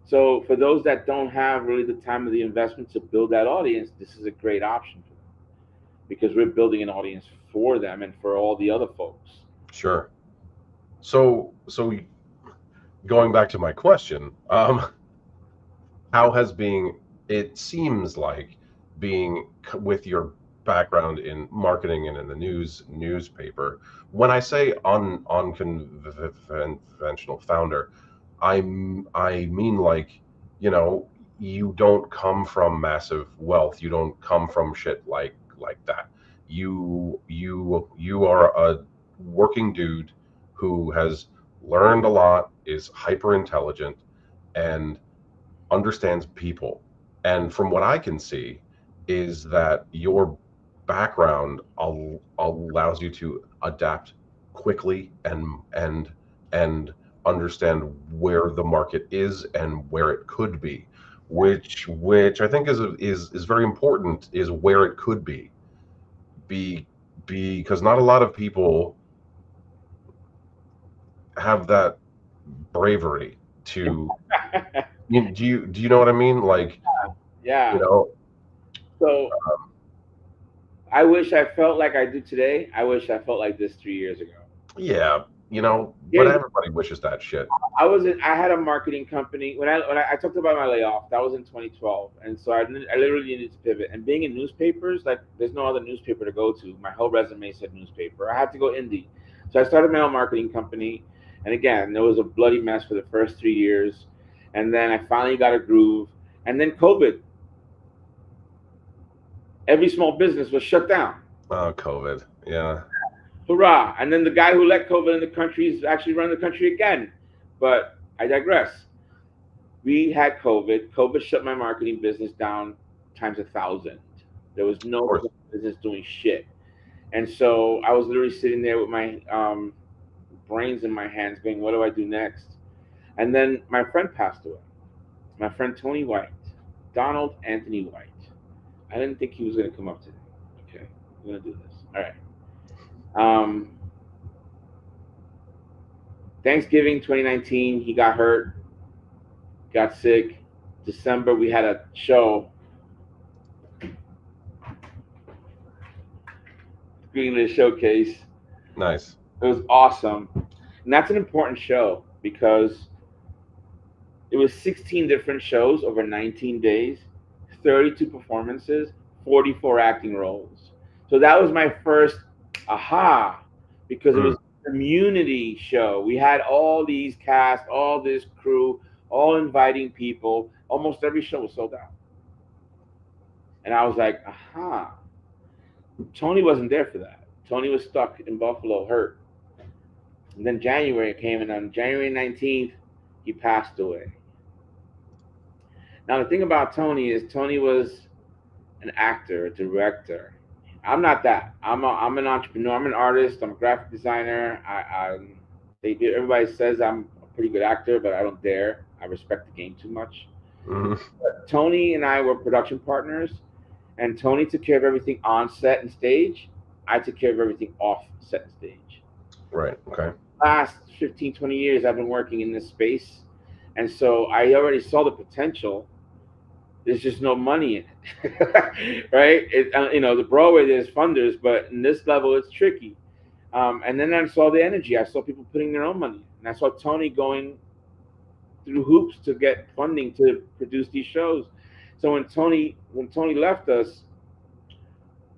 G: So for those that don't have really the time or the investment to build that audience, this is a great option for them because we're building an audience for them and for all the other folks.
A: Sure. So going back to my question, how has being, it seems like being with your background in marketing and in the newspaper, when I say unconventional founder, I mean, like, you don't come from massive wealth, you don't come from shit like that. You are a working dude who has learned a lot, is hyper intelligent, and understands people. And from what I can see, is that your background allows you to adapt quickly and understand where the market is and where it could be, which I think is very important, is where it could be because not a lot of people have that bravery to do you know what I mean? Like,
G: Yeah.
A: you know,
G: So I wish I felt like I do today. I wish I felt like this 3 years ago.
A: yeah, but
G: Here's-
A: everybody wishes that shit.
G: I had a marketing company when I talked about my layoff. That was in 2012, and so I literally needed to pivot. And being in newspapers, like there's no other newspaper to go to. My whole resume said newspaper. I had to go indie, so I started my own marketing company. And again, it was a bloody mess for the first 3 years, and then I finally got a groove. And then COVID, every small business was shut down.
A: Oh, COVID, yeah.
G: Hurrah! And then the guy who let COVID in the country is actually running the country again. But I digress. We had COVID. COVID shut my marketing business down times 1,000. There was no business doing shit. And so I was literally sitting there with my brains in my hands going, what do I do next? And then my friend passed away. My friend Tony White, Donald Anthony White. I didn't think he was going to come up today. Okay, I'm going to do this. All right. Thanksgiving 2019, he got hurt, got sick. December, we had a show, Greenlit Showcase.
A: Nice.
G: It was awesome. And that's an important show because it was 16 different shows over 19 days, 32 performances, 44 acting roles. So that was my first aha, because it was a community show. We had all these cast, all this crew, all inviting people. Almost every show was sold out. And I was like, aha. Tony wasn't there for that. Tony was stuck in Buffalo, hurt. And then January came, and on January 19th, he passed away. Now, the thing about Tony is Tony was an actor, a director. I'm not that. I'm an entrepreneur. I'm an artist. I'm a graphic designer. Everybody says I'm a pretty good actor, but I don't dare. I respect the game too much. But Tony and I were production partners, and Tony took care of everything on set and stage. I took care of everything off set and stage.
A: Right. Okay.
G: Last 15, 20 years, I've been working in this space, and so I already saw the potential. There's just no money in it, right? The Broadway, there's funders, but in this level, it's tricky. And then I saw the energy. I saw people putting their own money, and I saw Tony going through hoops to get funding to produce these shows. So when Tony left us,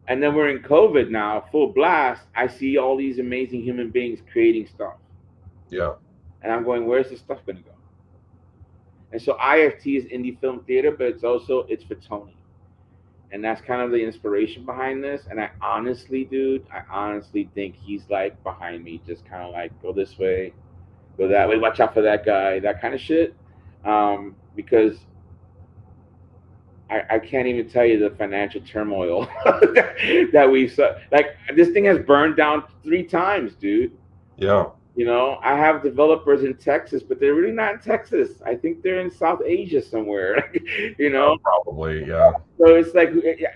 G: and then we're in COVID now, full blast, I see all these amazing human beings creating stuff.
A: Yeah.
G: And I'm going, where's this stuff going to go? And so IFT is indie film theater, but it's for Tony. And that's kind of the inspiration behind this. And I honestly think he's like behind me, just kind of like, go this way, go that way, watch out for that guy, that kind of shit. Because I can't even tell you the financial turmoil that we saw. Like, this thing has burned down 3 times, dude.
A: Yeah.
G: I have developers in Texas, but they're really not in Texas. I think they're in South Asia somewhere,
A: Probably, yeah.
G: So it's like,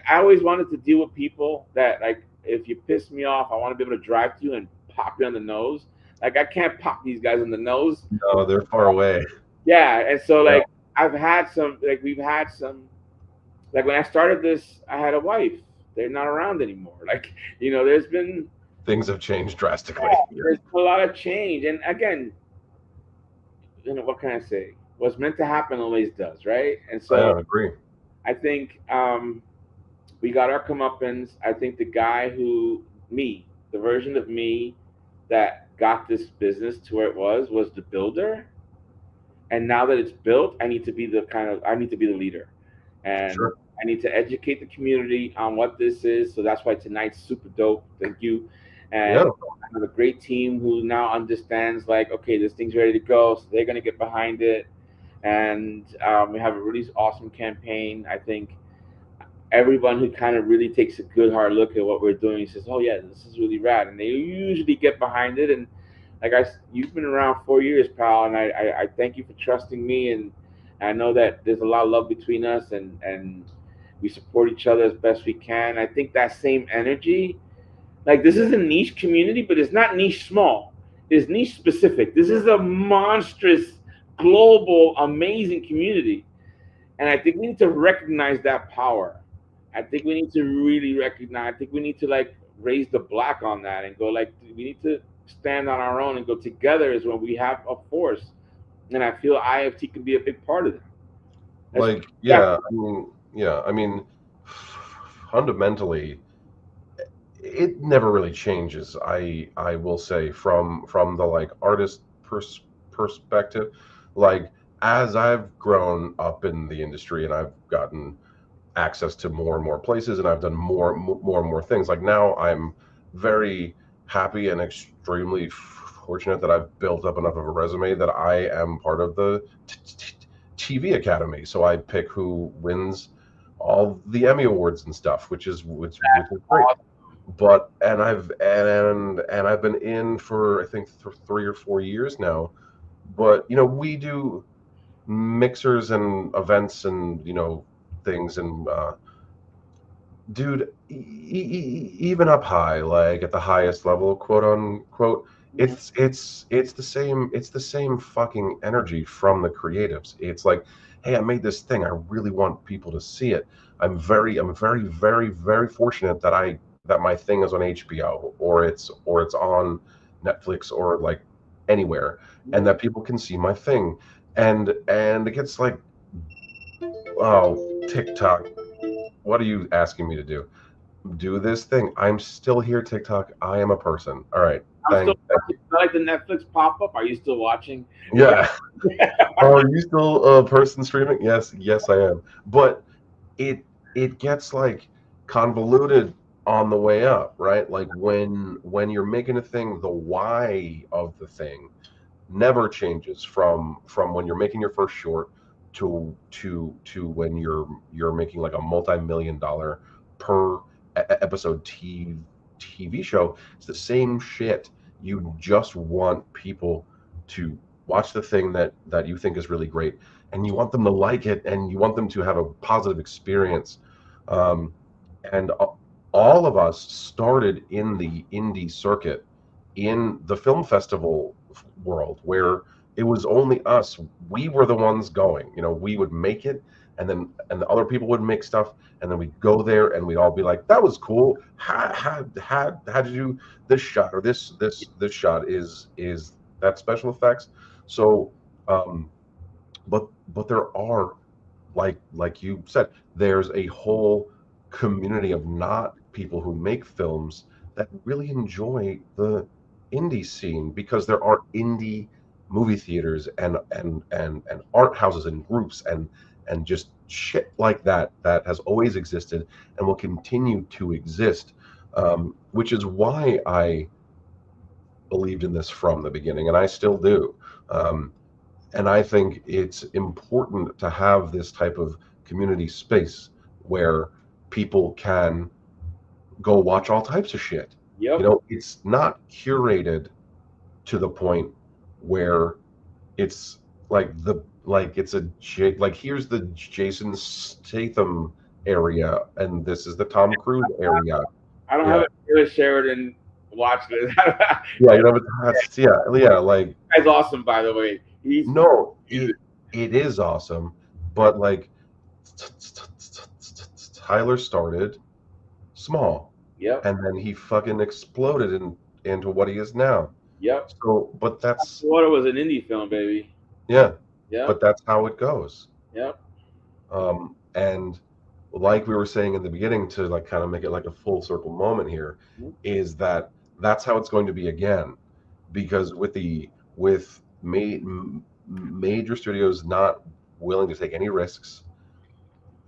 G: I always wanted to deal with people that, like, if you piss me off, I want to be able to drive to you and pop you on the nose. Like, I can't pop these guys on the nose.
A: No, they're far away.
G: Yeah, and so, like, we've had some, like, when I started this, I had a wife. They're not around anymore. Like, there's been
A: things have changed drastically.
G: There's a lot of change, and again, what can I say? What's meant to happen always does, right? And so
A: I agree.
G: I think we got our comeuppance. I think the version of me that got this business to where it was the builder. And now that it's built, I need to be the leader, and
A: Sure.
G: I need to educate the community on what this is. So that's why tonight's super dope. Thank you. And
A: Yeah.
G: I have a great team who now understands, like, okay, this thing's ready to go, so they're gonna get behind it. And we have a really awesome campaign. I think everyone who kind of really takes a good hard look at what we're doing says, "Oh yeah, this is really rad," and they usually get behind it. And like you've been around 4 years, pal, and I thank you for trusting me, and I know that there's a lot of love between us, and we support each other as best we can. I think that same energy, like, this is a niche community, but it's not niche small. It's niche specific. This is a monstrous, global, amazing community. And I think we need to recognize that power. I think we need to really recognize, I think we need to, like, raise the black on that and go, like, we need to stand on our own and go together is when we have a force. And I feel IFT can be a big part of that.
A: Like, I mean, fundamentally, it never really changes. I will say from the like artist perspective, like, as I've grown up in the industry and I've gotten access to more and more places and I've done more and more things, like, now I'm very happy and extremely fortunate that I've built up enough of a resume that I am part of the TV Academy. So I pick who wins all the Emmy Awards and stuff, which is great. But I've been in for, I think, 3 or 4 years now. But we do mixers and events and things, and dude, even up high, like at the highest level, quote unquote, it's the same fucking energy from the creatives. It's like, hey, I made this thing, I really want people to see it. I'm very, very, very fortunate that my thing is on HBO or it's on Netflix or like anywhere, and that people can see my thing. And it gets like, oh, TikTok, what are you asking me to do? Do this thing. I'm still here, TikTok. I am a person. All right.
G: I'm still watching, like the Netflix pop-up. Are you still watching?
A: Yeah. Are you still a person streaming? Yes, I am. But it gets like convoluted on the way up, right? Like when you're making a thing, the why of the thing never changes from when you're making your first short to when you're making like a multi-million-dollar per episode TV show. It's the same shit. You just want people to watch the thing that you think is really great, and you want them to like it, and you want them to have a positive experience. And all of us started in the indie circuit, in the film festival world, where it was only us. We were the ones going. We would make it, and the other people would make stuff, and then we'd go there, and we'd all be like, "That was cool. How did you do this shot, or this shot is that special effects?" So, but there are, like you said, there's a whole community of not people who make films that really enjoy the indie scene, because there are indie movie theaters and art houses and groups and just shit like that has always existed and will continue to exist, which is why I believed in this from the beginning, and I still do. And I think it's important to have this type of community space where people can go watch all types of shit.
G: Yep.
A: It's not curated to the point where it's like here's the Jason Statham area and this is the Tom Cruise area.
G: I don't have a Taylor Sheridan watch list.
A: Yeah, like,
G: that's awesome, by the way.
A: It is awesome, but like Tyler started small.
G: Yep.
A: and then he fucking exploded into what he is now.
G: Yep.
A: So, but that's
G: Water was an indie film, baby.
A: yeah,
G: Yep.
A: but that's how it goes.
G: Yep.
A: And like we were saying in the beginning, to like kind of make it like a full circle moment here,
G: Mhm.
A: is that that's how it's going to be again, because with major studios not willing to take any risks,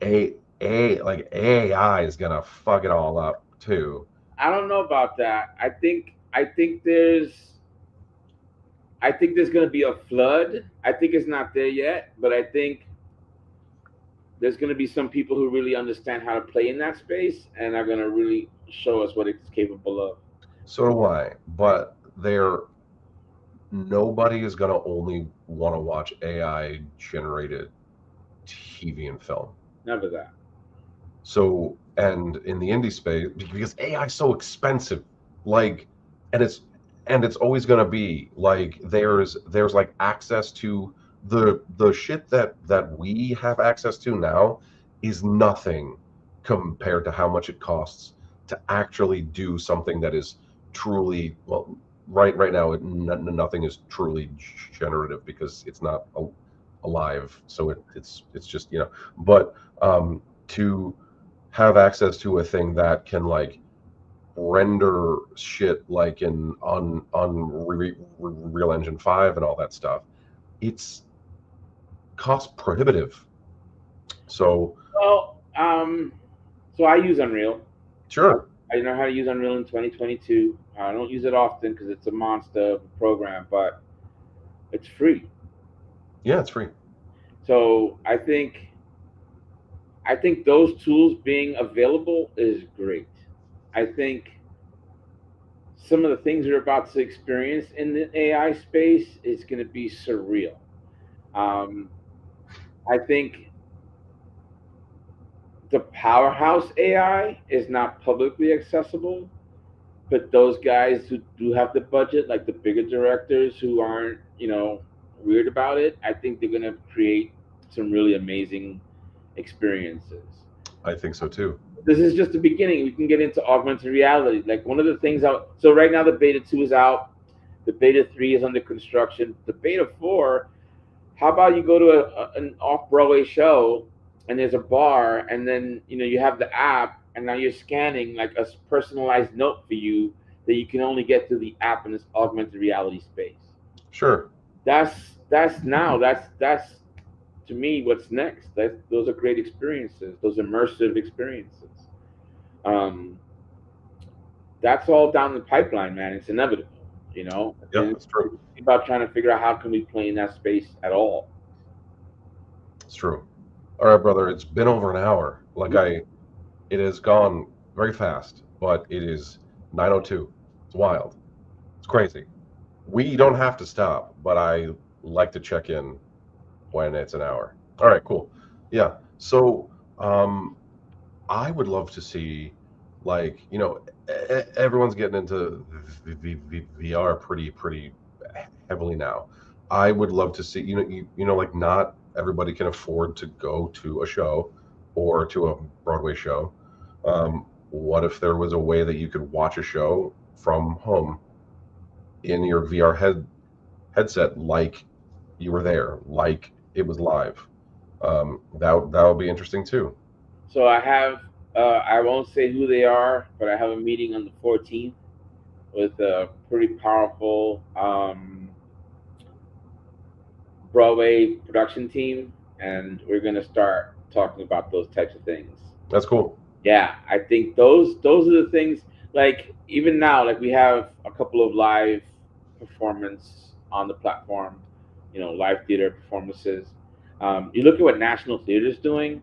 A: like AI is gonna fuck it all up too.
G: I don't know about that. I think there's going to be a flood. I think it's not there yet, but I think there's going to be some people who really understand how to play in that space and are going to really show us what it's capable of.
A: So do I, but nobody is gonna only want to watch AI generated TV and film.
G: Never that.
A: So, and in the indie space, because AI is so expensive, like, and it's always going to be like there's like access to the shit that we have access to now is nothing compared to how much it costs to actually do something that is truly, well, right now nothing is truly generative because it's not alive, so it's just, you know, but to have access to a thing that can like render shit like in on Real Engine 5 and all that stuff, it's cost prohibitive. So
G: Well, so I use Unreal.
A: sure,
G: I know how to use Unreal in 2022. I don't use it often because it's a monster of a program, but it's free.
A: yeah, it's free.
G: So I think those tools being available is great. I think some of the things you're about to experience in the AI space is going to be surreal. Um, I think the powerhouse AI is not publicly accessible, but those guys who do have the budget, like the bigger directors who aren't, weird about it, I think they're going to create some really amazing experiences.
A: I think so too.
G: This is just the beginning. We can get into augmented reality. Like one of the things out. So right now the beta 2 is out. The beta 3 is under construction. The beta 4. How about you go to an off-Broadway show and there's a bar, and then you have the app, and now you're scanning like a personalized note for you that you can only get through the app in this augmented reality space.
A: Sure.
G: That's to me what's next. Those are great experiences. Those immersive experiences. That's all down the pipeline, man. It's inevitable,
A: Yeah,
G: And
A: that's true.
G: it's about trying to figure out how can we play in that space at all.
A: It's true. All right, brother. It's been over an hour. It has gone very fast, but it is 9:02. It's wild. It's crazy. We don't have to stop, but I like to check in when it's an hour. All right, cool. Yeah. So, I would love to see, like, everyone's getting into VR pretty heavily now. I would love to see, like not everybody can afford to go to a show or to a Broadway show. What if there was a way that you could watch a show from home in your VR headset, like you were there, like it was live? That would be interesting too.
G: So I have, I won't say who they are, but I have a meeting on the 14th with a pretty powerful Broadway production team, and we're going to start talking about those types of things.
A: That's cool.
G: Yeah, I think those are the things. Like even now, like we have a couple of live performance on the platform, live theater performances. You look at what National Theater's doing.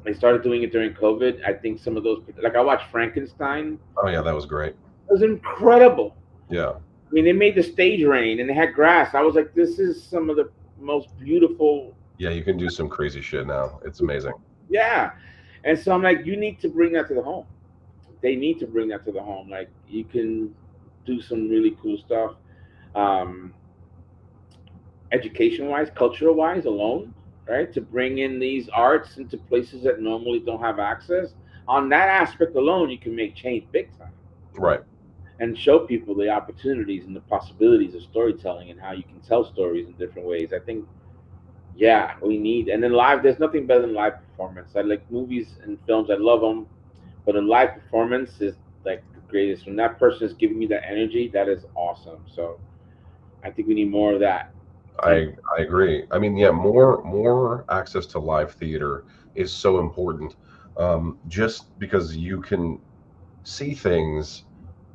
G: They started doing it during COVID. I think some of those, like I watched Frankenstein.
A: Oh yeah, that was great.
G: It was incredible.
A: Yeah.
G: I mean, they made the stage rain and they had grass. I was like, this is some of the most beautiful.
A: Yeah, you can do some crazy shit now. It's amazing.
G: Yeah. And so I'm like, you need to bring that to the home. They need to bring that to the home. Like you can do some really cool stuff. Education-wise, cultural-wise alone, right? To bring in these arts into places that normally don't have access. On that aspect alone, you can make change big time
A: Right.
G: and show people the opportunities and the possibilities of storytelling and how you can tell stories in different ways. I think, yeah, we need, and then live, there's nothing better than live performance. I like movies and films, I love them, but a live performance is like the greatest. When that person is giving me that energy, that is awesome. So I think we need more of that.
A: I agree. I mean, yeah, more access to live theater is so important. Just because you can see things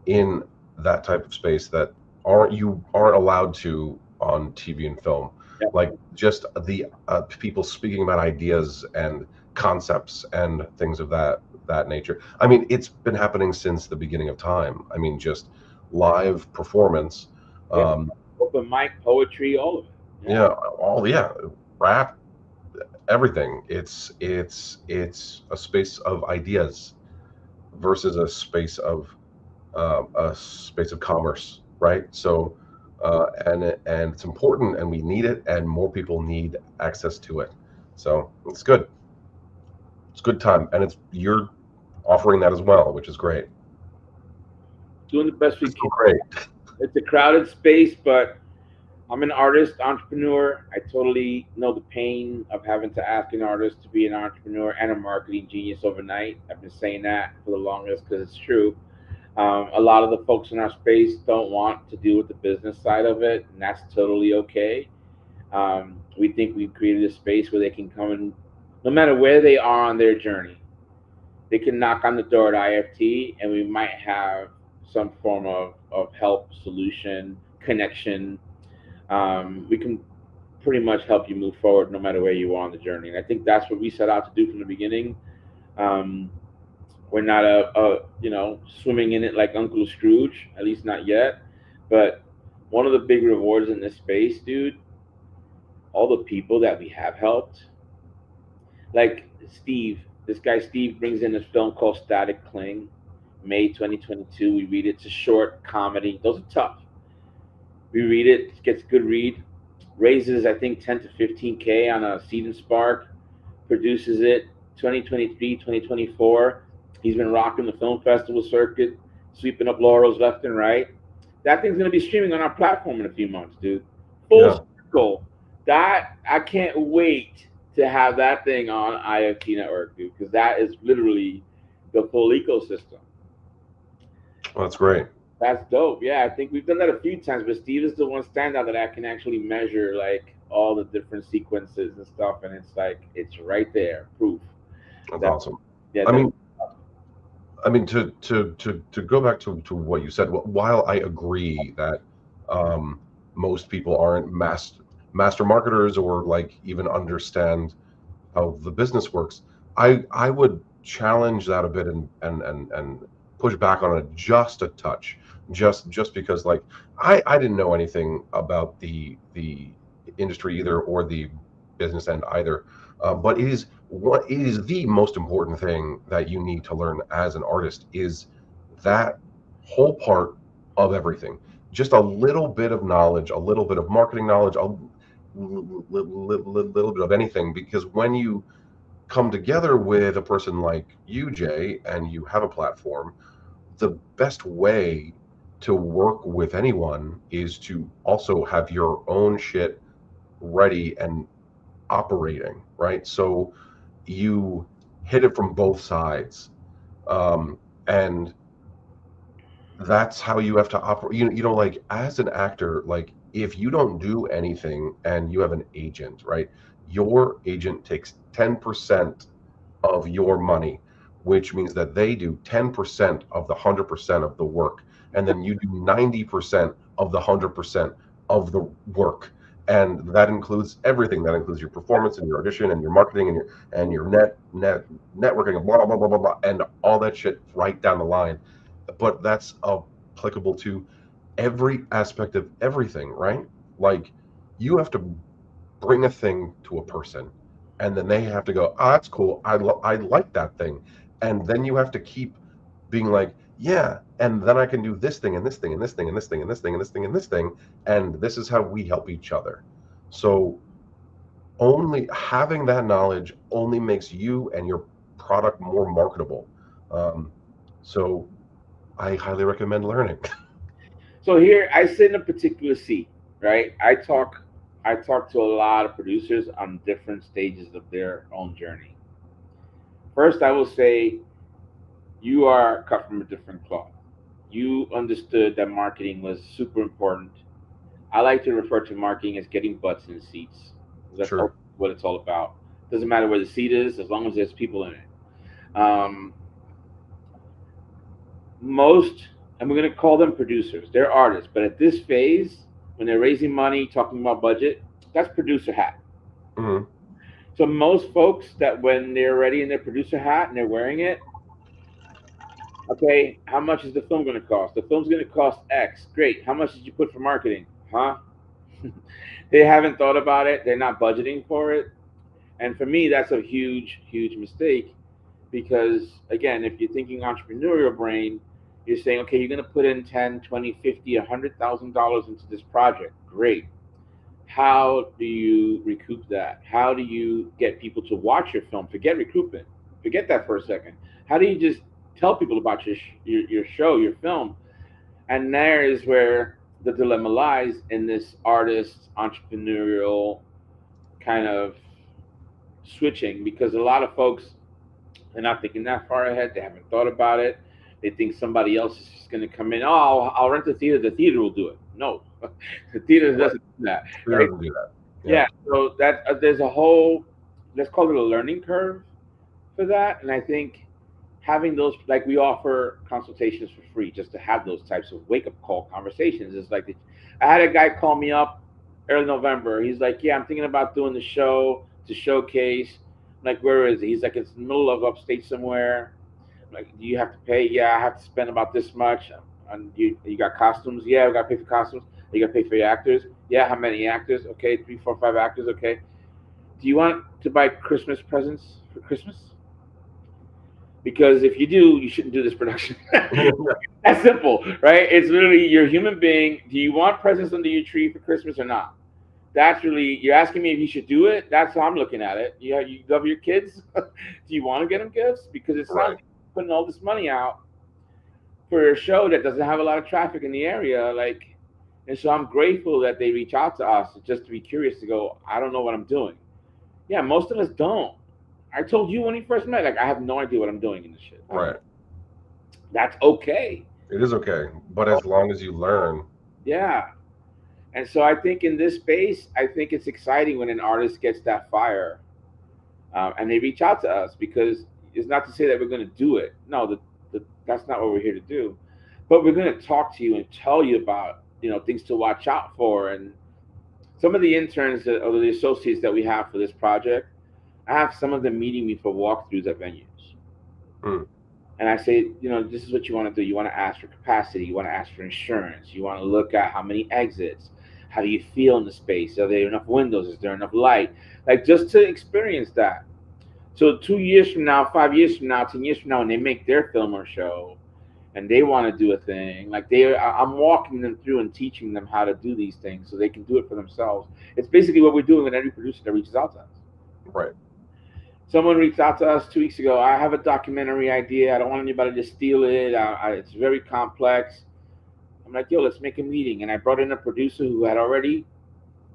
A: in that type of space that aren't allowed to on TV and film.
G: Yeah.
A: Like just the people speaking about ideas and concepts and things of that nature. I mean, it's been happening since the beginning of time. I mean, just live performance.
G: Yeah.
A: Um,
G: Open mic, poetry, all of it.
A: yeah, rap, everything. It's a space of ideas versus a space of commerce, right? So, and it's important, and we need it, and more people need access to it. So it's good. It's good time, and you're offering that as well, which is great.
G: Doing the best we
A: It's
G: can.
A: great.
G: It's a crowded space, but I'm an artist, entrepreneur. I totally know the pain of having to ask an artist to be an entrepreneur and a marketing genius overnight. I've been saying that for the longest because it's true. A lot of the folks in our space don't want to deal with the business side of it, and that's totally okay. We think we've created a space where they can come and, no matter where they are on their journey, they can knock on the door at IFT, and we might have some form of help, solution, connection. We can pretty much help you move forward no matter where you are on the journey. And I think that's what we set out to do from the beginning. We're not swimming in it like Uncle Scrooge, at least not yet. But one of the big rewards in this space, dude, all the people that we have helped, like Steve, this guy Steve brings in this film called Static Cling, May 2022. We read it. It's a short comedy. Those are tough. We read it, gets good read, raises I think 10 to 15K on a Seed and Spark, produces it 2023, 2024. He's been rocking the film festival circuit, sweeping up laurels left and right. That thing's gonna be streaming on our platform in a few months, dude. Full circle. That I can't wait to have that thing on IFT Network, dude, because that is literally the full ecosystem.
A: Well, that's great.
G: That's dope. Yeah, I think we've done that a few times, but Steve is the one standout that I can actually measure like all the different sequences and stuff, and it's like it's right there, proof.
A: That's awesome.
G: Yeah,
A: I mean, to go back to what you said, while I agree that most people aren't master marketers or like even understand how the business works, I would challenge that a bit and push back on it just a touch, just because like I didn't know anything about the industry either or the business end either, but it is the most important thing that you need to learn as an artist is that whole part of everything. Just a little bit of knowledge, a little bit of marketing knowledge, a little bit of anything, because when you come together with a person like you, Jay, and you have a platform, the best way to work with anyone is to also have your own shit ready and operating, right? So you hit it from both sides, and that's how you have to operate. You know, like as an actor, like if you don't do anything and you have an agent, right? Your agent takes 10% of your money, which means that they do 10% of the 100% of the work, and then you do 90% of the 100% of the work, and that includes everything. That includes your performance and your audition and your marketing and your networking and blah blah blah blah blah and all that shit right down the line. But that's applicable to every aspect of everything, right? Like you have to bring a thing to a person, and then they have to go, oh, that's cool, I like that thing, and then you have to keep being like, yeah, and then I can do this thing and this thing and this thing and this thing and this thing and this thing and this thing, and this is how we help each other. So only having that knowledge only makes you and your product more marketable, So I highly recommend learning.
G: So here I sit in a particular seat, right? I talk to a lot of producers on different stages of their own journey. First, I will say you are cut from a different cloth. You understood that marketing was super important. I like to refer to marketing as getting butts in seats. That's
A: Sure.
G: what it's all about. Doesn't matter where the seat is, as long as there's people in it. Most, and we're going to call them producers, they're artists, but at this phase, when they're raising money, talking about budget, that's producer hat.
A: Hmm.
G: So most folks that when they're ready in their producer hat and they're wearing it, okay, how much is the film going to cost? The film's going to cost X. Great. How much did you put for marketing? Huh? They haven't thought about it. They're not budgeting for it. And for me, that's a huge, huge mistake because, again, if you're thinking entrepreneurial brain, you're saying, okay, you're going to put in 10, 20, 50, $100,000 into this project. Great. How do you recoup that? How do you get people to watch your film? Forget recoupment. Forget that for a second. How do you just tell people about your show, your film? And there is where the dilemma lies in this artist entrepreneurial kind of switching because a lot of folks they're not thinking that far ahead. They haven't thought about it. They think somebody else is just going to come in. Oh, I'll rent the theater. The theater will do it. No, the theater doesn't do that.
A: It
G: Right?
A: doesn't do that.
G: Yeah. So that there's a whole let's call it a learning curve for that. And I think having those like we offer consultations for free just to have those types of wake up call conversations. It's like I had a guy call me up early November. He's like, yeah, I'm thinking about doing the show to showcase. I'm like, where is it? He's like, it's in the middle of upstate somewhere. I'm like, do you have to pay? Yeah, I have to spend about this much. And you got costumes? Yeah, we got to pay for costumes. You got to pay for your actors? Yeah, how many actors? Okay, 3, 4, 5 actors. Okay. Do you want to buy Christmas presents for Christmas? Because if you do, you shouldn't do this production. That's simple, right? It's literally you're a human being. Do you want presents under your tree for Christmas or not? That's really you're asking me if you should do it. That's how I'm looking at it. Yeah, you love your kids. Do you want to get them gifts? Because it's not putting all this money out for a show that doesn't have a lot of traffic in the area. Like, and so I'm grateful that they reach out to us just to be curious to go. I don't know what I'm doing. Yeah, most of us don't. I told you when we first met, like I have no idea what I'm doing in this shit.
A: Right.
G: That's okay.
A: It is okay, but as long as you learn.
G: Yeah. And so I think in this space, I think it's exciting when an artist gets that fire and they reach out to us because it's not to say that we're going to do it. No, that's not what we're here to do. But we're going to talk to you and tell you about, things to watch out for. And some of the interns or the associates that we have for this project, I have some of them meeting me for walkthroughs at venues. And I say, this is what you want to do. You want to ask for capacity. You want to ask for insurance. You want to look at how many exits. How do you feel in the space? Are there enough windows? Is there enough light? Like just to experience that. So 2 years from now, 5 years from now, 10 years from now, when they make their film or show and they want to do a thing, like I'm walking them through and teaching them how to do these things so they can do it for themselves. It's basically what we're doing with every producer that reaches out to us.
A: Right.
G: Someone reached out to us 2 weeks ago. I have a documentary idea. I don't want anybody to steal it. It's very complex. I'm like, yo, let's make a meeting. And I brought in a producer who had already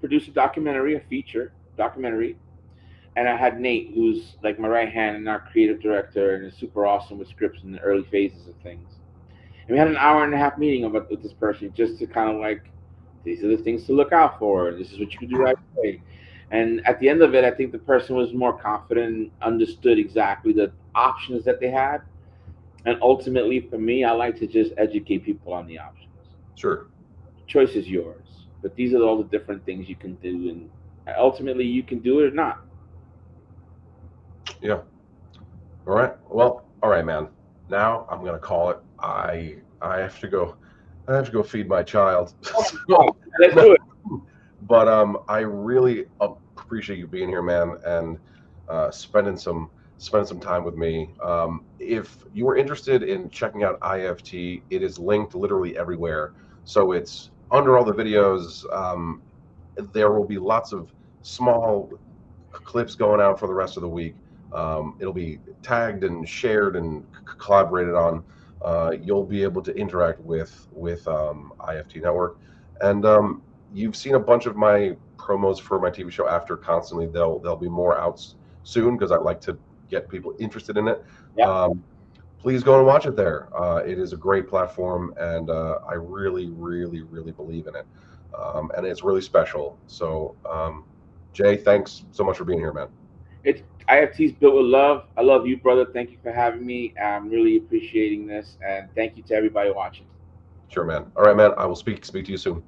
G: produced a documentary, a feature documentary. And I had Nate, who's like my right hand and our creative director and is super awesome with scripts in the early phases of things. And we had an hour-and-a-half meeting with this person just to kind of like, these are the things to look out for. This is what you can do right away. And at the end of it, I think the person was more confident and understood exactly the options that they had. And ultimately, for me, I like to just educate people on the options.
A: Sure.
G: The choice is yours. But these are all the different things you can do. And ultimately, you can do it or not.
A: Yeah. All right. Well, all right, man. Now I'm going to call it. I have to go. I have to go feed my child.
G: Let's do it.
A: But I really appreciate you being here, man, and spending some time with me. If you were interested in checking out IFT, it is linked literally everywhere. So it's under all the videos. There will be lots of small clips going out for the rest of the week. It'll be tagged and shared and collaborated on. You'll be able to interact with IFT Network, and you've seen a bunch of my promos for my TV show After constantly. There'll be more out soon because I like to get people interested in it.
G: Yeah.
A: Please go and watch it there. It is a great platform, and I really, really, really believe in it, and it's really special. So, Jay, thanks so much for being here, man.
G: It's IFT's built with love. I love you, brother. Thank you for having me. I'm really appreciating this, and thank you to everybody watching.
A: Sure, man. All right, man. I will speak to you soon.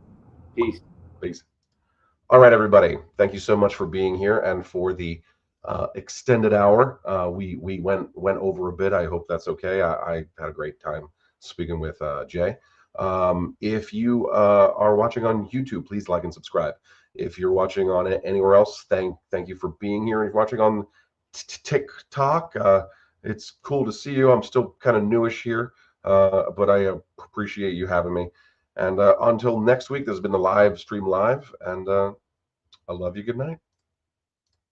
G: Peace.
A: Peace. All right, everybody. Thank you so much for being here and for the extended hour. We went over a bit. I hope that's okay. I had a great time speaking with Jay. If you are watching on YouTube, please like and subscribe. If you're watching on anywhere else, thank you for being here. And if you're watching on TikTok, it's cool to see you. I'm still kind of newish here, but I appreciate you having me. And until next week, this has been the live stream live, and I love you. Good night.